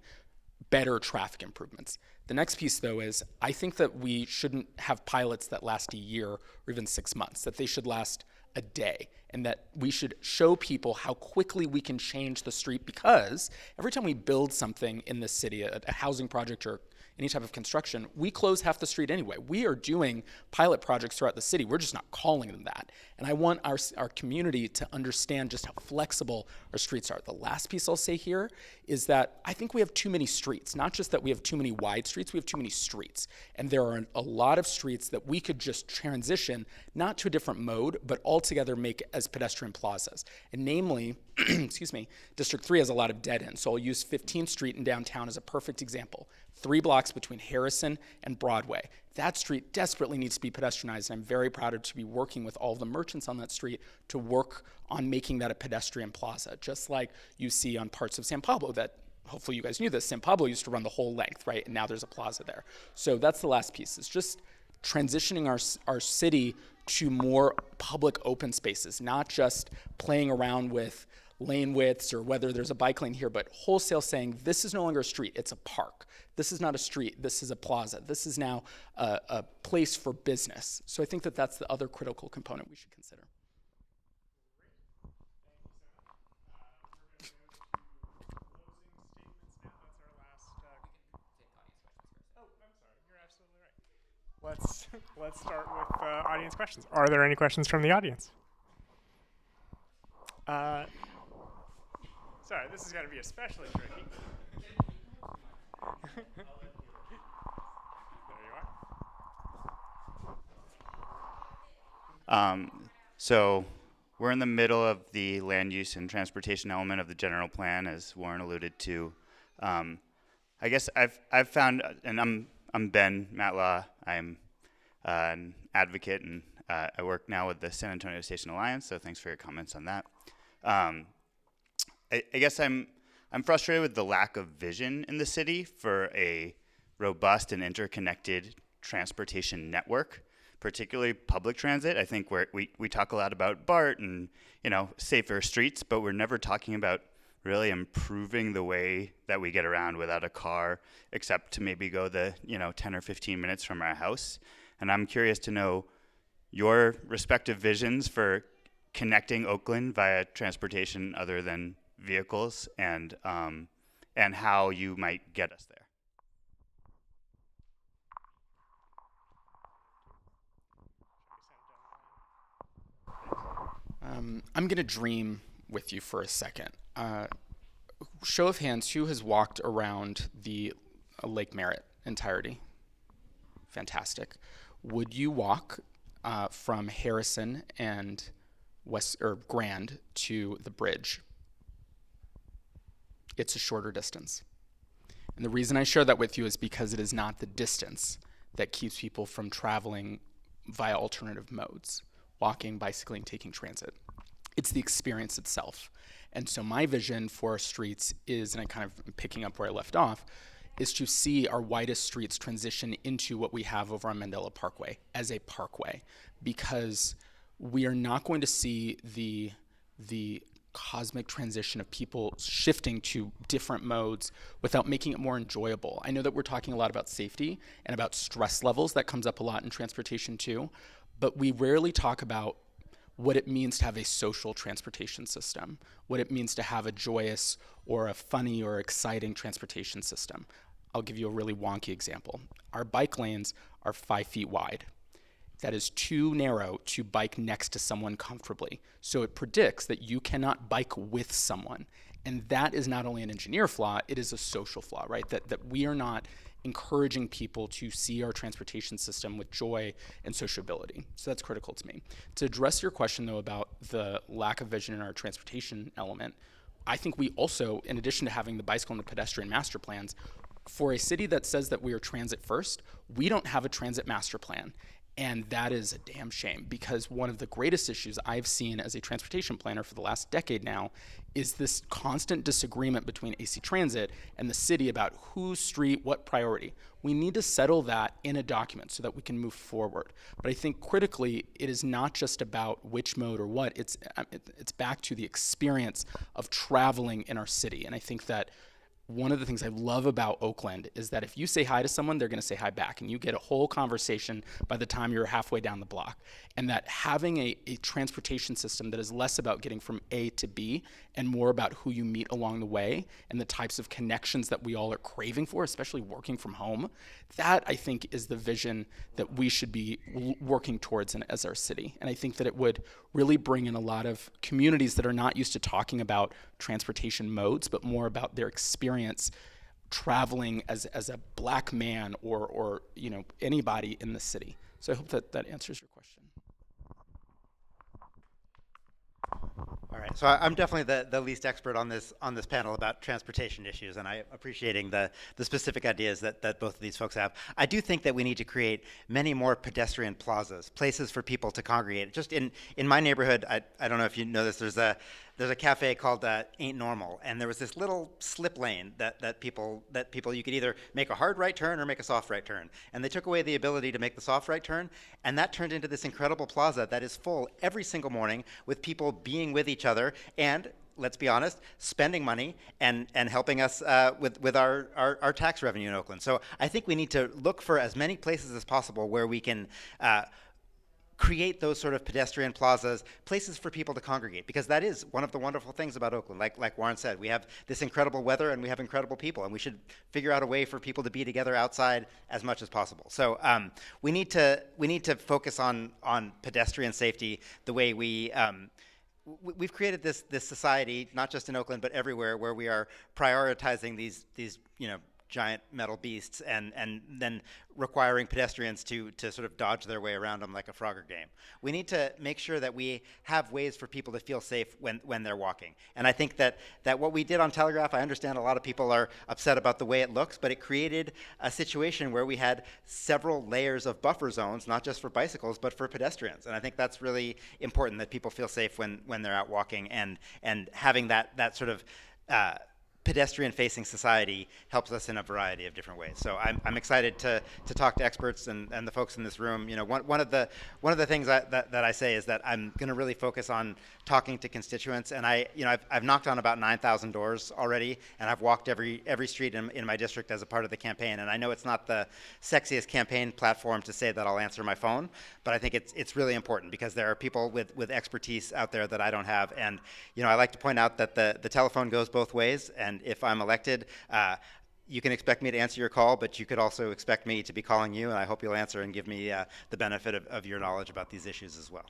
better traffic improvements. The next piece, though, is I think that we shouldn't have pilots that last a year or even 6 months, that they should last a day, and that we should show people how quickly we can change the street, because every time we build something in this city, a housing project or any type of construction, we close half the street anyway. We are doing pilot projects throughout the city. We're just not calling them that. And I want our community to understand just how flexible our streets are. The last piece I'll say here is that I think we have too many streets. Not just that we have too many wide streets, we have too many streets. And there are a lot of streets that we could just transition, not to a different mode, but altogether make as pedestrian plazas. And namely, excuse me, District 3 has a lot of dead ends. So I'll use 15th Street in downtown as a perfect example. 3 blocks between Harrison and Broadway. That street desperately needs to be pedestrianized, and I'm very proud to be working with all of the merchants on that street to work on making that a pedestrian plaza, just like you see on parts of San Pablo that, hopefully you guys knew this, San Pablo used to run the whole length, right? And now there's a plaza there. So that's the last piece. It's just transitioning our city to more public open spaces, not just playing around with lane widths or whether there's a bike lane here, but wholesale saying this is no longer a street, it's a park. This is not a street, this is a plaza. This is now a place for business. So I think that that's the other critical component we should consider. Let's start with audience questions. Are there any questions from the audience? Sorry, this is going to be especially tricky. There you are. So we're in the middle of the land use and transportation element of the general plan, as Warren alluded to. I guess I've found, and I'm Ben Matlaw. I'm an advocate, and I work now with the San Antonio Station Alliance. So thanks for your comments on that. I guess I'm frustrated with the lack of vision in the city for a robust and interconnected transportation network, particularly public transit. I think we talk a lot about BART and safer streets, but we're never talking about really improving the way that we get around without a car, except to maybe go the 10 or 15 minutes from our house. And I'm curious to know your respective visions for connecting Oakland via transportation other than vehicles, and how you might get us there. I'm going to dream with you for a second. Show of hands, who has walked around the Lake Merritt entirety? Fantastic. Would you walk from Harrison and Grand to the bridge? It's a shorter distance. And the reason I share that with you is because it is not the distance that keeps people from traveling via alternative modes, walking, bicycling, taking transit. It's the experience itself. And so my vision for our streets is, and I kind of am picking up where I left off, is to see our widest streets transition into what we have over on Mandela Parkway as a parkway, because we are not going to see the cosmic transition of people shifting to different modes without making it more enjoyable. I know that we're talking a lot about safety and about stress levels. That comes up a lot in transportation too, but we rarely talk about what it means to have a social transportation system, what it means to have a joyous or a funny or exciting transportation system. I'll give you a really wonky example. Our bike lanes are 5 feet wide. That is too narrow to bike next to someone comfortably. So it predicts that you cannot bike with someone. And that is not only an engineer flaw, it is a social flaw, right? That we are not encouraging people to see our transportation system with joy and sociability. So that's critical to me. To address your question, though, about the lack of vision in our transportation element, I think we also, in addition to having the bicycle and the pedestrian master plans, for a city that says that we are transit first, we don't have a transit master plan. And that is a damn shame, because one of the greatest issues I've seen as a transportation planner for the last decade now is this constant disagreement between AC Transit and the city about whose street, what priority. We need to settle that in a document so that we can move forward. But I think critically, it is not just about which mode or what, it's back to the experience of traveling in our city. And I think that one of the things I love about Oakland is that if you say hi to someone, they're going to say hi back, and you get a whole conversation by the time you're halfway down the block. And that having a transportation system that is less about getting from A to B and more about who you meet along the way and the types of connections that we all are craving for, especially working from home, that I think is the vision that we should be working towards as our city. And I think that it would really bring in a lot of communities that are not used to talking about transportation modes, but more about their experience traveling as a black man or anybody in the city. So I hope that answers your question. All right, so I'm definitely the least expert on this panel about transportation issues, and I'm appreciating the specific ideas that both of these folks have. I do think that we need to create many more pedestrian plazas, places for people to congregate. Just in my neighborhood, I don't know if you know this, there's a cafe called Ain't Normal, and there was this little slip lane that people you could either make a hard right turn or make a soft right turn, and they took away the ability to make the soft right turn, and that turned into this incredible plaza that is full every single morning with people being with each other and, let's be honest, spending money and helping us with our tax revenue in Oakland. So I think we need to look for as many places as possible where we can create those sort of pedestrian plazas, places for people to congregate, because that is one of the wonderful things about Oakland. Like Warren said, we have this incredible weather and we have incredible people, and we should figure out a way for people to be together outside as much as possible. So we need to focus on pedestrian safety the way we've created this society, not just in Oakland but everywhere, where we are prioritizing these giant metal beasts and then requiring pedestrians to sort of dodge their way around them like a Frogger game. We need to make sure that we have ways for people to feel safe when they're walking. And I think that what we did on Telegraph, I understand a lot of people are upset about the way it looks, but it created a situation where we had several layers of buffer zones, not just for bicycles, but for pedestrians. And I think that's really important, that people feel safe when they're out walking, and having that sort of pedestrian-facing society helps us in a variety of different ways. So I'm excited to talk to experts and the folks in this room. One of the things that I say is that I'm going to really focus on talking to constituents, and I've knocked on about 9,000 doors already, and I've walked every street in my district as a part of the campaign. And I know it's not the sexiest campaign platform to say that I'll answer my phone, but I think it's really important, because there are people with expertise out there that I don't have. And I like to point out that the telephone goes both ways, and if I'm elected, you can expect me to answer your call, but you could also expect me to be calling you, and I hope you'll answer and give me the benefit of your knowledge about these issues as well.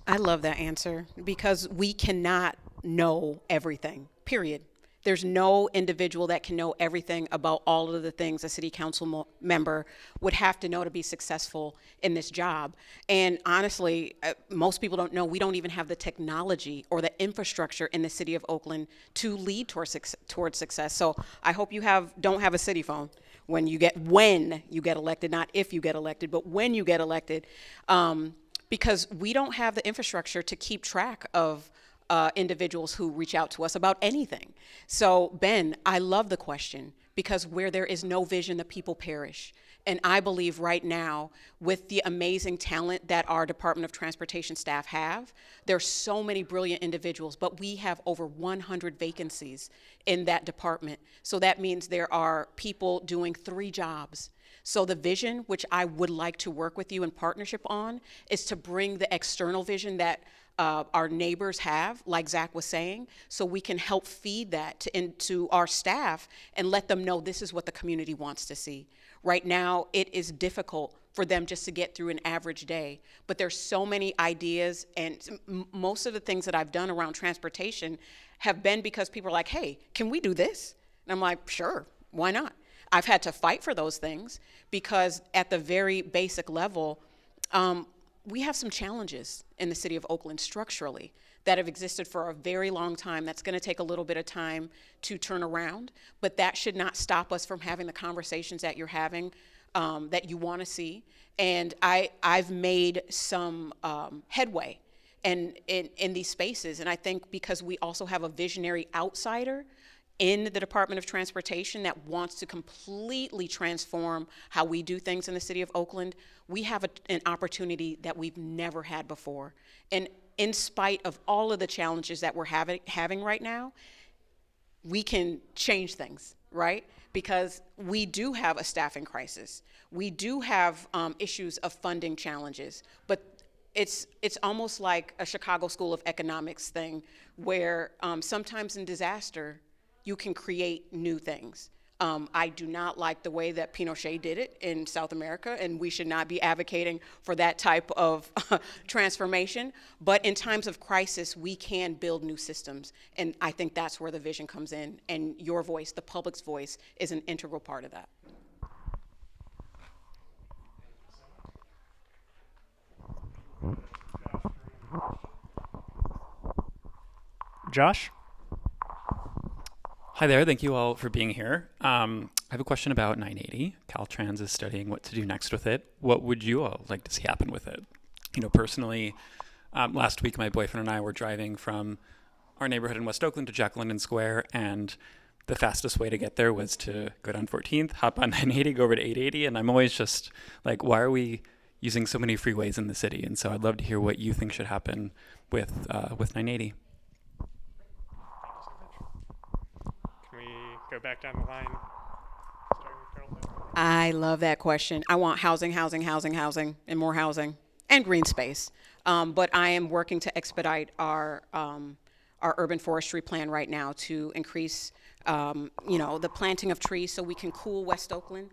I love that answer, because we cannot know everything, period. There's no individual that can know everything about all of the things a city council member would have to know to be successful in this job. And honestly, most people don't know we don't even have the technology or the infrastructure in the city of Oakland to lead towards success. So I hope you don't have a city phone when you get elected, not if you get elected, but when you get elected, because we don't have the infrastructure to keep track of individuals who reach out to us about anything. So Ben, I love the question, because where there is no vision, the people perish. And I believe right now, with the amazing talent that our Department of Transportation staff have, there's so many brilliant individuals, but we have over 100 vacancies in that department. So that means there are people doing 3 jobs. So the vision, which I would like to work with you in partnership on, is to bring the external vision that our neighbors have, like Zac was saying, so we can help feed that into our staff and let them know this is what the community wants to see. Right now, it is difficult for them just to get through an average day, but there's so many ideas, and most of the things that I've done around transportation have been because people are like, hey, can we do this? And I'm like, sure, why not? I've had to fight for those things, because at the very basic level, we have some challenges in the city of Oakland structurally that have existed for a very long time. That's going to take a little bit of time to turn around, but that should not stop us from having the conversations that you're having, that you want to see. And I've made some headway in these spaces, and I think because we also have a visionary outsider in the Department of Transportation that wants to completely transform how we do things in the city of Oakland, we have an opportunity that we've never had before. And in spite of all of the challenges that we're having right now, we can change things, right? Because we do have a staffing crisis. We do have issues of funding challenges, but it's almost like a Chicago School of Economics thing where sometimes in disaster, you can create new things. I do not like the way that Pinochet did it in South America, and we should not be advocating for that type of transformation. But in times of crisis, we can build new systems, and I think that's where the vision comes in, and your voice, the public's voice, is an integral part of that. Josh? Hi there, thank you all for being here. I have a question about 980. Caltrans is studying what to do next with it. What would you all like to see happen with it? You know, personally, last week my boyfriend and I were driving from our neighborhood in West Oakland to Jack London Square, and the fastest way to get there was to go down 14th, hop on 980, go over to 880, and I'm always just like, why are we using so many freeways in the city? And so I'd love to hear what you think should happen with 980. Go back down the line. Starting with Carroll. I love that question. I want housing, housing, housing, housing, and more housing, and green space. But I am working to expedite our urban forestry plan right now to increase, the planting of trees so we can cool West Oakland.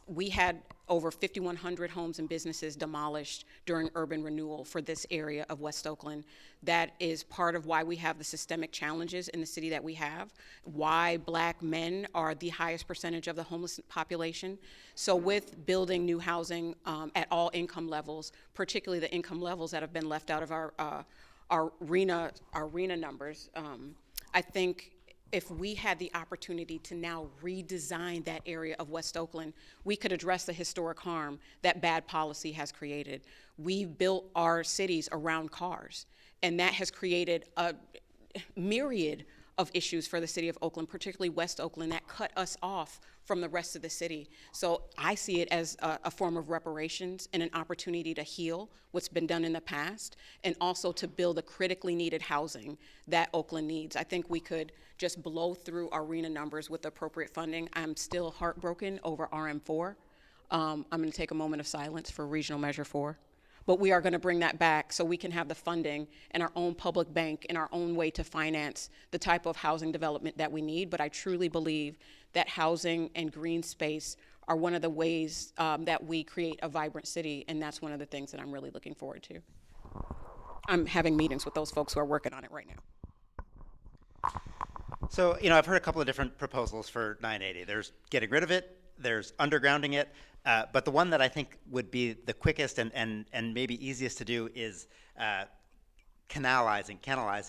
We had over 5,100 homes and businesses demolished during urban renewal for this area of West Oakland. That is part of why we have the systemic challenges in the city that we have, why Black men are the highest percentage of the homeless population. So with building new housing at all income levels, particularly the income levels that have been left out of our RENA numbers, I think if we had the opportunity to now redesign that area of West Oakland, we could address the historic harm that bad policy has created. We built our cities around cars, and that has created a myriad of issues for the city of Oakland, particularly West Oakland, that cut us off from the rest of the city. So I see it as a form of reparations and an opportunity to heal what's been done in the past, and also to build the critically needed housing that Oakland needs. I think we could just blow through our RENA numbers with appropriate funding. I'm still heartbroken over RM4. I'm gonna take a moment of silence for Regional Measure 4. But we are going to bring that back so we can have the funding and our own public bank and our own way to finance the type of housing development that we need. But I truly believe that housing and green space are one of the ways that we create a vibrant city, and that's one of the things that I'm really looking forward to. I'm having meetings with those folks who are working on it right now. So, I've heard a couple of different proposals for 980. There's getting rid of it, there's undergrounding it, but the one that I think would be the quickest and maybe easiest to do is canalizing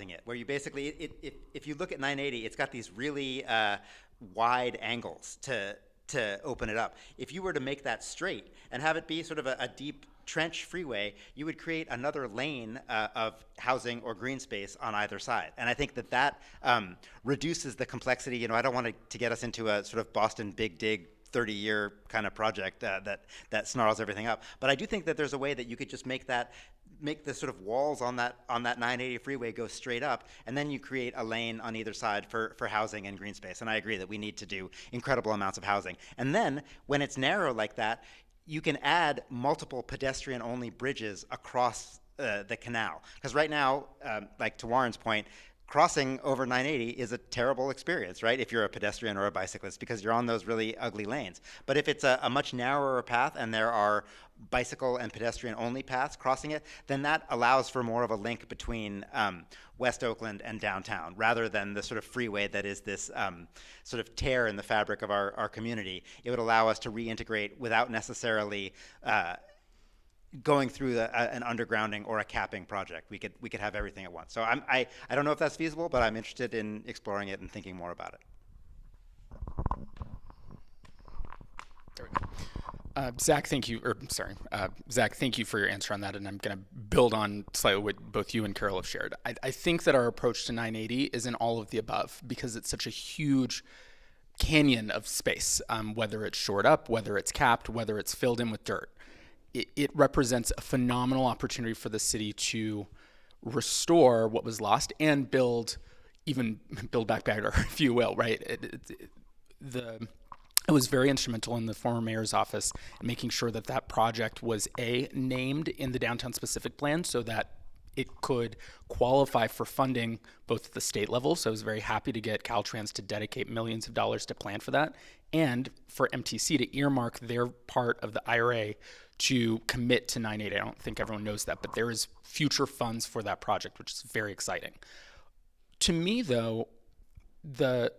it, where you basically, if you look at 980, it's got these really wide angles to open it up. If you were to make that straight and have it be sort of a deep trench freeway, you would create another lane of housing or green space on either side. And I think that reduces the complexity. I don't want to get us into a sort of Boston big dig 30-year kind of project that snarls everything up. But I do think that there's a way that you could just make the sort of walls on that 980 freeway go straight up, and then you create a lane on either side for housing and green space. And I agree that we need to do incredible amounts of housing. And then when it's narrow like that, you can add multiple pedestrian-only bridges across the canal. Because right now, like to Warren's point, crossing over 980 is a terrible experience, right? If you're a pedestrian or a bicyclist, because you're on those really ugly lanes. But if it's a much narrower path and there are bicycle and pedestrian only paths crossing it, then that allows for more of a link between West Oakland and downtown, rather than the sort of freeway that is this sort of tear in the fabric of our community. It would allow us to reintegrate without necessarily going through an undergrounding or a capping project. We could have everything at once. So I don't know if that's feasible, but I'm interested in exploring it and thinking more about it. There we go. Zac, thank you for your answer on that, and I'm going to build on slightly what both you and Carroll have shared. I think that our approach to 980 is in all of the above, because it's such a huge canyon of space, whether it's shored up, whether it's capped, whether it's filled in with dirt. It represents a phenomenal opportunity for the city to restore what was lost and build even build back better, if you will, right? It was very instrumental in the former mayor's office in making sure that that project was named in the downtown specific plan so that it could qualify for funding both at the state level. So I was very happy to get Caltrans to dedicate millions of dollars to plan for that, and for MTC to earmark their part of the IRA to commit to 980. I don't think everyone knows that, but there is future funds for that project, which is very exciting. To me, though, the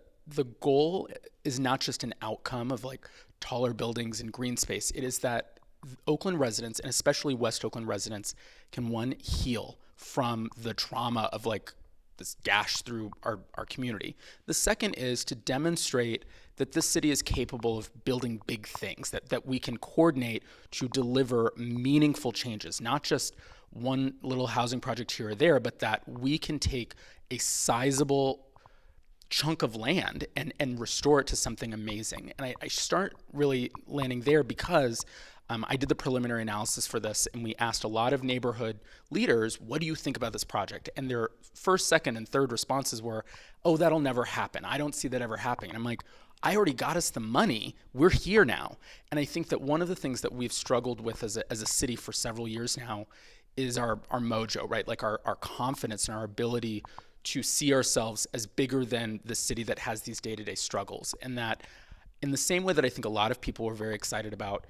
goal is not just an outcome of like taller buildings and green space. It is that Oakland residents, and especially West Oakland residents, can, one, heal from the trauma of like this gash through our community. The second is to demonstrate that this city is capable of building big things, that we can coordinate to deliver meaningful changes, not just one little housing project here or there, but that we can take a sizable chunk of land and restore it to something amazing. And I start really landing there because I did the preliminary analysis for this, and we asked a lot of neighborhood leaders, what do you think about this project? And their first, second, and third responses were, oh, that'll never happen. I don't see that ever happening. And I'm like, I already got us the money. We're here now. And I think that one of the things that we've struggled with as a city for several years now is our mojo, right? Like our confidence and our ability to see ourselves as bigger than the city that has these day-to-day struggles. And that in the same way that I think a lot of people were very excited about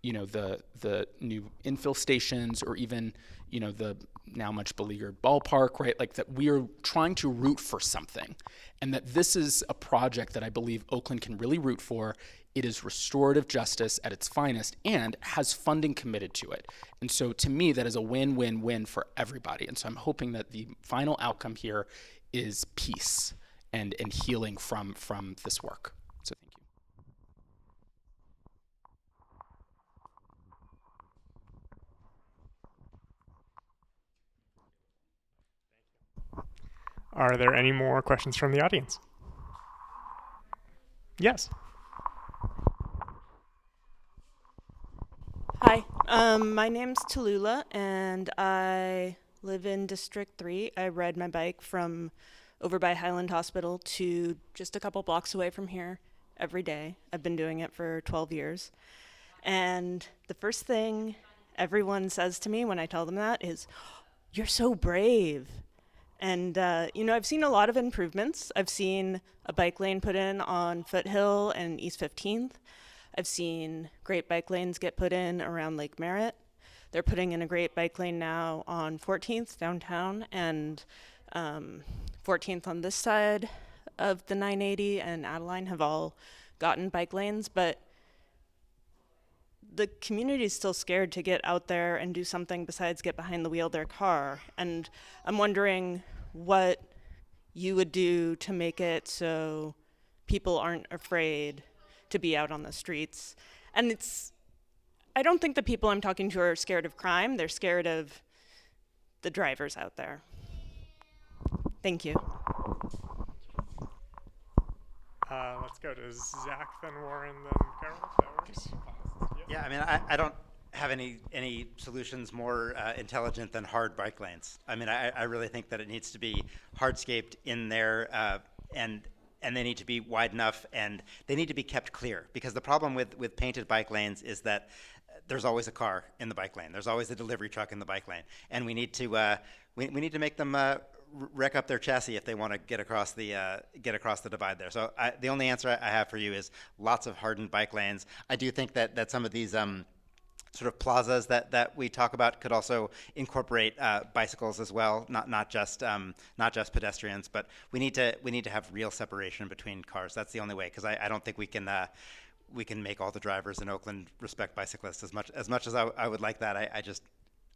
the new infill stations, or even, the now much beleaguered ballpark, right? Like that we are trying to root for something, and that this is a project that I believe Oakland can really root for. It is restorative justice at its finest and has funding committed to it. And so to me, that is a win-win-win for everybody. And so I'm hoping that the final outcome here is peace and healing from this work. So thank you. Are there any more questions from the audience? Yes. Hi, my name's Tallulah, and I live in District 3. I ride my bike from over by Highland Hospital to just a couple blocks away from here every day. I've been doing it for 12 years. And the first thing everyone says to me when I tell them that is, "You're so brave." And, I've seen a lot of improvements. I've seen a bike lane put in on Foothill and East 15th. I've seen great bike lanes get put in around Lake Merritt. They're putting in a great bike lane now on 14th downtown, and 14th on this side of the 980 and Adeline have all gotten bike lanes, but the community is still scared to get out there and do something besides get behind the wheel of their car. And I'm wondering what you would do to make it so people aren't afraid to be out on the streets. And I don't think the people I'm talking to are scared of crime. They're scared of the drivers out there. Thank you. Let's go to Zach, then Warren, then Carroll, if that works. Yeah, I mean, I don't have any solutions more intelligent than hard bike lanes. I mean, I really think that it needs to be hardscaped in there, and they need to be wide enough, and they need to be kept clear. Because the problem with painted bike lanes is that there's always a car in the bike lane. There's always a delivery truck in the bike lane, and we need to we need to make them wreck up their chassis if they want to get across the divide there. So the only answer I have for you is lots of hardened bike lanes. I do think that some of these sort of plazas that we talk about could also incorporate bicycles as well, not just pedestrians, but we need to have real separation between cars. That's the only way, because I don't think we can make all the drivers in Oakland respect bicyclists as much as I would like that. I just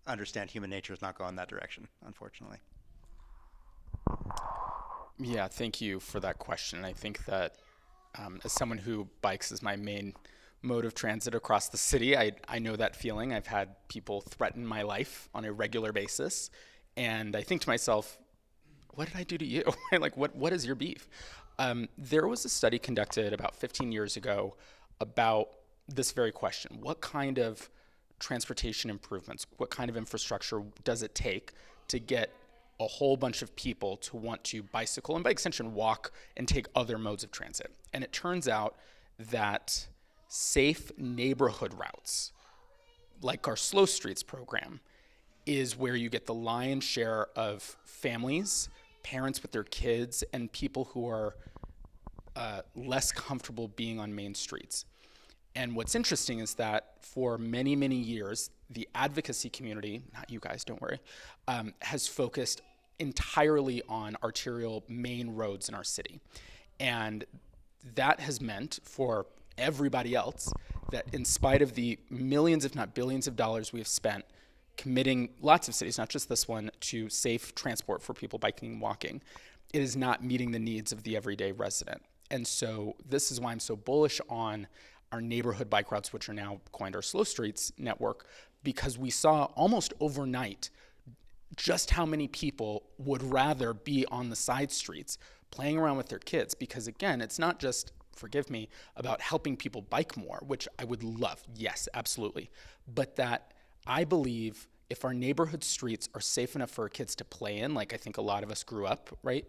understand human nature is not going that direction, unfortunately. Yeah, thank you for that question. I think that as someone who bikes as my main mode of transit across the city, I know that feeling. I've had people threaten my life on a regular basis, and I think to myself, what did I do to you? Like, what is your beef? There was a study conducted about 15 years ago about this very question. What kind of transportation improvements, what kind of infrastructure does it take to get a whole bunch of people to want to bicycle and by extension walk and take other modes of transit. And it turns out that safe neighborhood routes, like our Slow Streets program, is where you get the lion's share of families, parents with their kids, and people who are less comfortable being on main streets. And what's interesting is that for many, many years, the advocacy community, not you guys, don't worry, has focused entirely on arterial main roads in our city. And that has meant for everybody else that in spite of the millions, if not billions of dollars we have spent committing lots of cities, not just this one, to safe transport for people biking and walking, it is not meeting the needs of the everyday resident. And so this is why I'm so bullish on our neighborhood bike routes, which are now coined our Slow Streets network, because we saw almost overnight just how many people would rather be on the side streets playing around with their kids. Because again, it's not just, forgive me, about helping people bike more, which I would love, yes, absolutely. But that I believe if our neighborhood streets are safe enough for our kids to play in, like I think a lot of us grew up, right?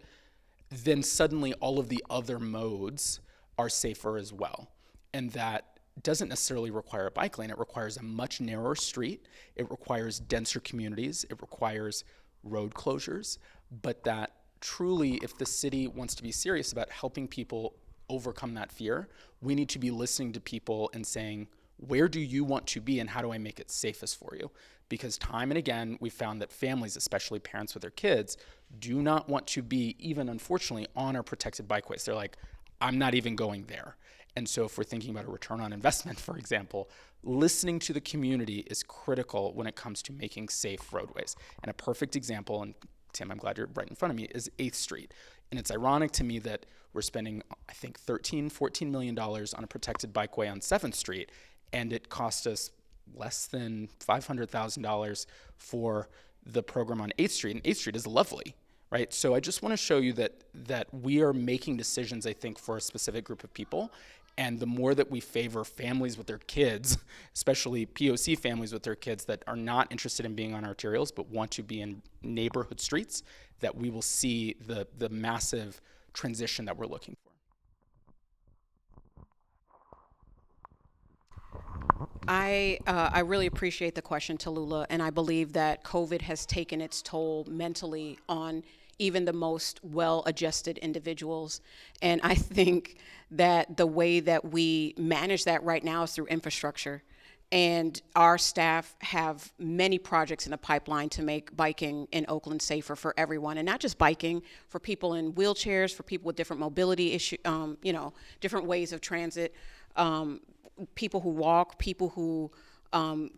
Then suddenly all of the other modes are safer as well. And that doesn't necessarily require a bike lane. It requires a much narrower street. It requires denser communities. It requires road closures. But that truly, if the city wants to be serious about helping people overcome that fear, we need to be listening to people and saying, where do you want to be and how do I make it safest for you? Because time and again, we found that families, especially parents with their kids, do not want to be, even unfortunately, on our protected bikeways. They're like, I'm not even going there. And so if we're thinking about a return on investment, for example, listening to the community is critical when it comes to making safe roadways. And a perfect example, and Tim, I'm glad you're right in front of me, is 8th Street. And it's ironic to me that we're spending, I think, $14 million on a protected bikeway on 7th Street, and it cost us less than $500,000 for the program on 8th Street. And 8th Street is lovely, right? So I just want to show you that we are making decisions, I think, for a specific group of people. And the more that we favor families with their kids, especially POC families with their kids that are not interested in being on arterials but want to be in neighborhood streets, that we will see the massive transition that we're looking for. I really appreciate the question, Tallulah, and I believe that COVID has taken its toll mentally on even the most well-adjusted individuals. And I think that the way that we manage that right now is through infrastructure. And our staff have many projects in the pipeline to make biking in Oakland safer for everyone, and not just biking, for people in wheelchairs, for people with different mobility issue, different ways of transit, people who walk, people who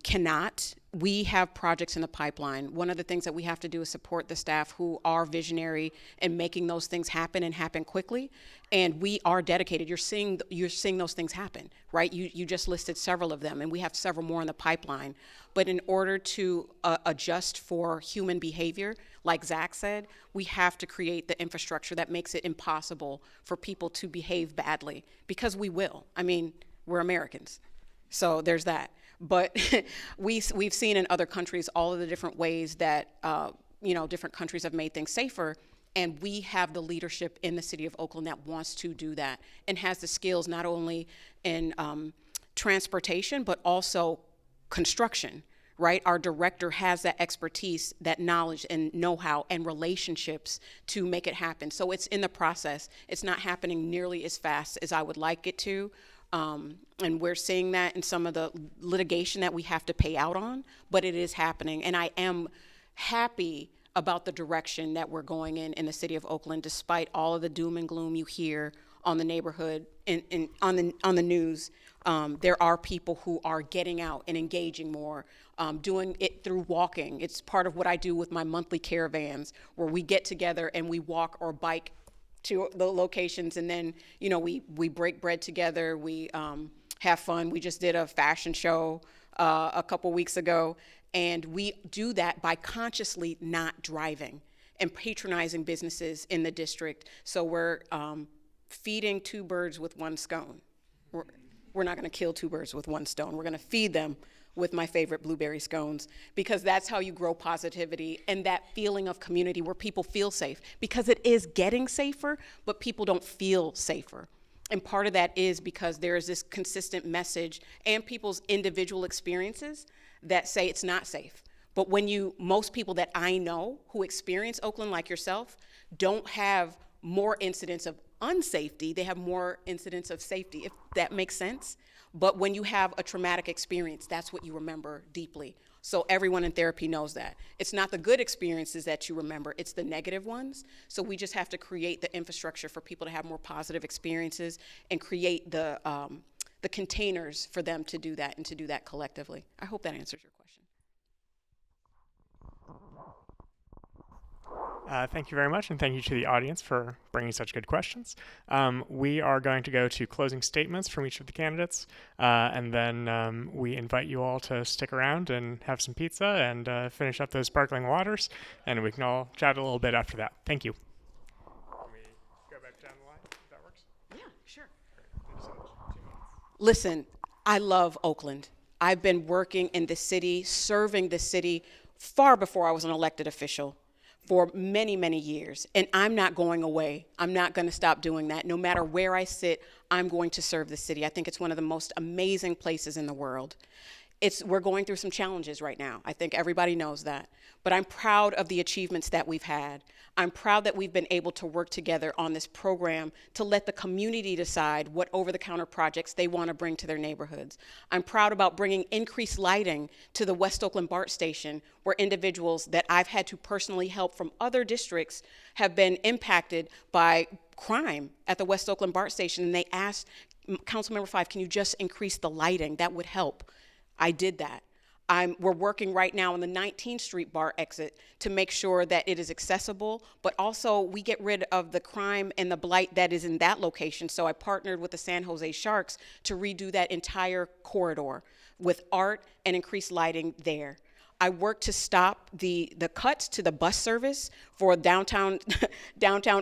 cannot. We have projects in the pipeline. One of the things that we have to do is support the staff who are visionary and making those things happen and happen quickly. And we are dedicated. You're seeing those things happen, right? You just listed several of them, and we have several more in the pipeline. But in order to adjust for human behavior, like Zac said, we have to create the infrastructure that makes it impossible for people to behave badly, because we will. I mean, we're Americans, so there's that. But we've seen in other countries all of the different ways that different countries have made things safer, and we have the leadership in the city of Oakland that wants to do that and has the skills not only in transportation but also construction. Right, our director has that expertise, that knowledge and know-how and relationships to make it happen. So it's in the process. It's not happening nearly as fast as I would like it to. And we're seeing that in some of the litigation that we have to pay out on, but it is happening. And I am happy about the direction that we're going in the city of Oakland, despite all of the doom and gloom you hear on the neighborhood and on the news. There are people who are getting out and engaging more, doing it through walking. It's part of what I do with my monthly caravans, where we get together and we walk or bike to the locations, and then we break bread together, we have fun. We just did a fashion show a couple weeks ago, and we do that by consciously not driving and patronizing businesses in the district. So we're feeding two birds with one stone. We're not going to kill two birds with one stone. We're going to feed them with my favorite blueberry scones, because that's how you grow positivity and that feeling of community where people feel safe, because it is getting safer, but people don't feel safer. And part of that is because there is this consistent message and people's individual experiences that say it's not safe. But most people that I know who experience Oakland like yourself don't have more incidents of unsafety, they have more incidents of safety, if that makes sense. But when you have a traumatic experience, that's what you remember deeply. So everyone in therapy knows that. It's not the good experiences that you remember, it's the negative ones. So we just have to create the infrastructure for people to have more positive experiences and create the containers for them to do that and to do that collectively. I hope that answers your question. Thank you very much, and thank you to the audience for bringing such good questions. We are going to go to closing statements from each of the candidates, and then we invite you all to stick around and have some pizza and finish up those sparkling waters, and we can all chat a little bit after that. Thank you. Can we go back down the line, if that works? Yeah, sure. Listen, I love Oakland. I've been working in the city, serving the city far before I was an elected official, for many, many years, and I'm not going away. I'm not going to stop doing that. No matter where I sit, I'm going to serve the city. I think it's one of the most amazing places in the world. We're going through some challenges right now. I think everybody knows that. But I'm proud of the achievements that we've had. I'm proud that we've been able to work together on this program to let the community decide what over-the-counter projects they want to bring to their neighborhoods. I'm proud about bringing increased lighting to the West Oakland BART station, where individuals that I've had to personally help from other districts have been impacted by crime at the West Oakland BART station. And they asked Councilmember Fife, can you just increase the lighting? That would help. I did that. We're working right now on the 19th Street BART exit to make sure that it is accessible, but also we get rid of the crime and the blight that is in that location. So I partnered with the San Jose Sharks to redo that entire corridor with art and increased lighting there. I worked to stop the cuts to the bus service for downtown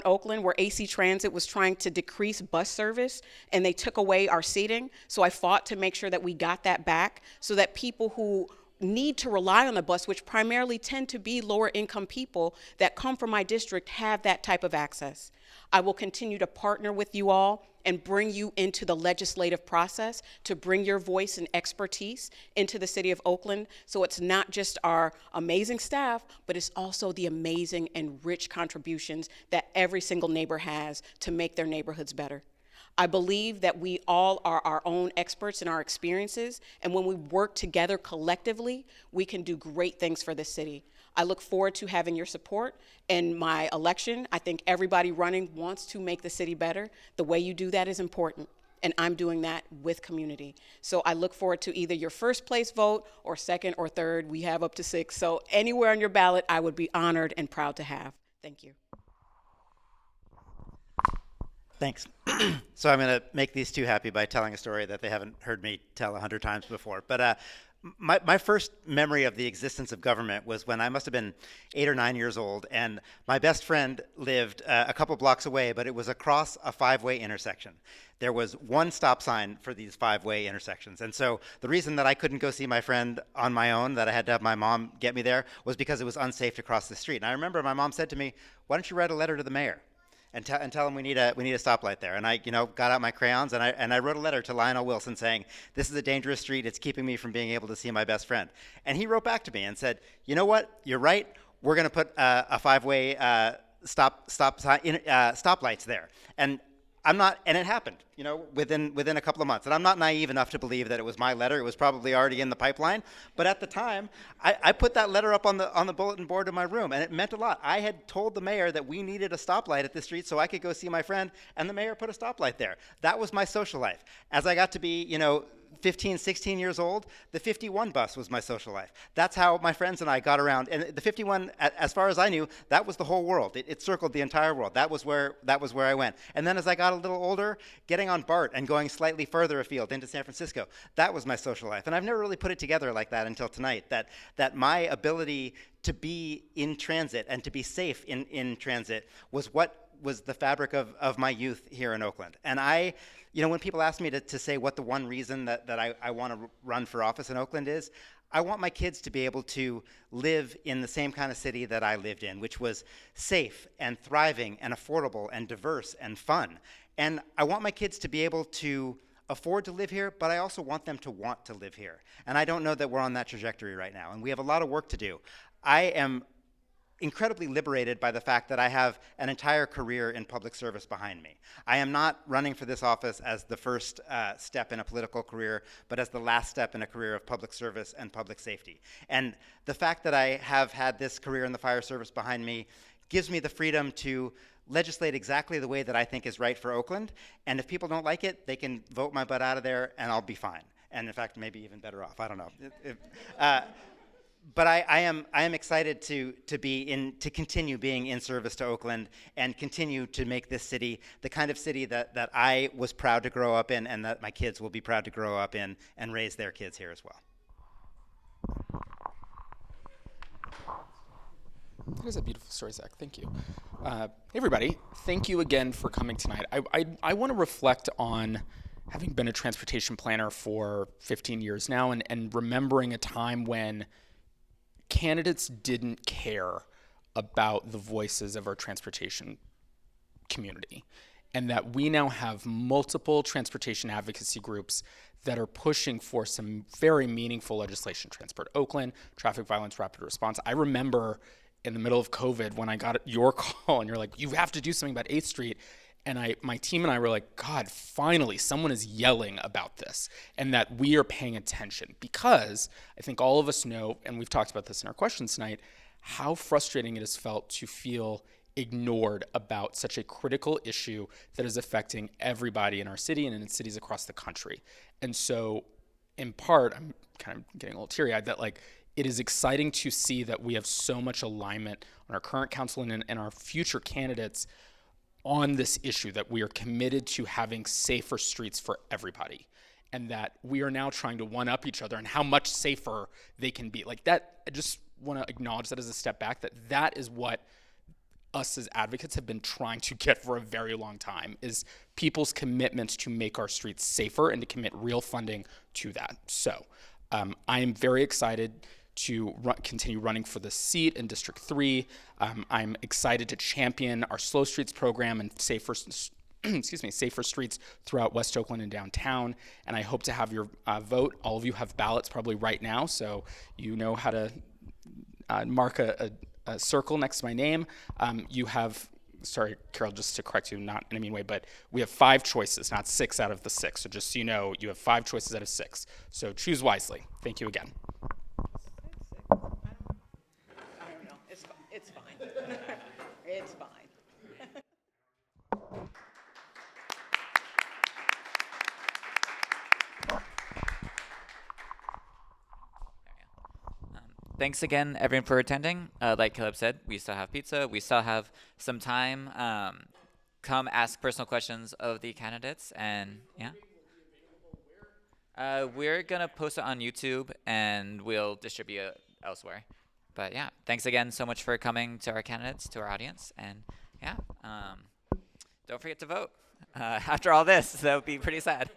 Oakland, where AC Transit was trying to decrease bus service, and they took away our seating. So I fought to make sure that we got that back so that people who need to rely on the bus, which primarily tend to be lower income people that come from my district, have that type of access. I will continue to partner with you all and bring you into the legislative process to bring your voice and expertise into the city of Oakland. So it's not just our amazing staff, but it's also the amazing and rich contributions that every single neighbor has to make their neighborhoods better. I believe that we all are our own experts in our experiences, and when we work together collectively, we can do great things for the city. I look forward to having your support in my election. I think everybody running wants to make the city better. The way you do that is important, and I'm doing that with community. So I look forward to either your first place vote or second or third. We have up to 6. So anywhere on your ballot, I would be honored and proud to have. Thank you. Thanks. So I'm going to make these two happy by telling a story that they haven't heard me tell 100 times before. But my first memory of the existence of government was when I must have been 8 or 9 years old, and my best friend lived a couple blocks away, but it was across a 5-way intersection. There was one stop sign for these 5-way intersections. And so the reason that I couldn't go see my friend on my own, that I had to have my mom get me there, was because it was unsafe to cross the street. And I remember my mom said to me, "Why don't you write a letter to the mayor and tell him we need a stoplight there?" And I, got out my crayons and I wrote a letter to Lionel Wilson saying, "This is a dangerous street. It's keeping me from being able to see my best friend." And he wrote back to me and said, "You know what? You're right. We're going to put a 5-way stoplights there." And I'm not, and it happened, within a couple of months. And I'm not naive enough to believe that it was my letter. It was probably already in the pipeline. But at the time, I put that letter up on the bulletin board in my room, and it meant a lot. I had told the mayor that we needed a stoplight at this street so I could go see my friend, and the mayor put a stoplight there. That was my social life. As I got to be, 15, 16 years old, the 51 bus was my social life. That's how my friends and I got around. And the 51, as far as I knew, that was the whole world. It circled the entire world. That was where I went. And then as I got a little older, getting on BART and going slightly further afield into San Francisco, that was my social life. And I've never really put it together like that until tonight, that my ability to be in transit and to be safe in transit was what was the fabric of my youth here in Oakland. And when people ask me to say what the one reason that I want to run for office in Oakland is, I want my kids to be able to live in the same kind of city that I lived in, which was safe and thriving and affordable and diverse and fun. And I want my kids to be able to afford to live here, but I also want them to want to live here. And I don't know that we're on that trajectory right now, and we have a lot of work to do. I am incredibly liberated by the fact that I have an entire career in public service behind me. I am not running for this office as the first step in a political career, but as the last step in a career of public service and public safety. And the fact that I have had this career in the fire service behind me gives me the freedom to legislate exactly the way that I think is right for Oakland. And if people don't like it, they can vote my butt out of there and I'll be fine. And in fact, maybe even better off. I don't know. But I am excited to continue being in service to Oakland and continue to make this city the kind of city that I was proud to grow up in and that my kids will be proud to grow up in and raise their kids here as well. That is a beautiful story, Zac. Thank you. Hey, everybody. Thank you again for coming tonight. I want to reflect on having been a transportation planner for 15 years now and remembering a time when candidates didn't care about the voices of our transportation community, and that we now have multiple transportation advocacy groups that are pushing for some very meaningful legislation. Transport Oakland, Traffic Violence Rapid Response. I remember in the middle of COVID when I got your call and you're like, you have to do something about 8th Street. And my team and I were like, God, finally, someone is yelling about this and that we are paying attention, because I think all of us know, and we've talked about this in our questions tonight, how frustrating it has felt to feel ignored about such a critical issue that is affecting everybody in our city and in cities across the country. And so in part, I'm kind of getting a little teary-eyed that it is exciting to see that we have so much alignment on our current council and our future candidates on this issue, that we are committed to having safer streets for everybody, and that we are now trying to one-up each other and how much safer they can be. That, I just want to acknowledge that as a step back, that is what us as advocates have been trying to get for a very long time, is people's commitments to make our streets safer and to commit real funding to that. So I am very excited to continue running for the seat in District 3. I'm excited to champion our Slow Streets program and safer streets throughout West Oakland and downtown. And I hope to have your vote. All of you have ballots probably right now, so you know how to mark a circle next to my name. You have, sorry, Carroll, just to correct you, not in a mean way, but we have 5 choices, not 6 out of the 6. So just so you know, you have 5 choices out of 6. So choose wisely. Thank you again. I don't know. It's fine. It's fine. Thanks again, everyone, for attending. Like Caleb said, we still have pizza. We still have some time. Come ask personal questions of the candidates, and yeah. We're gonna post it on YouTube, and we'll distribute it elsewhere. But yeah, thanks again so much for coming to our candidates, to our audience, and yeah, don't forget to vote. After all this, that would be pretty sad.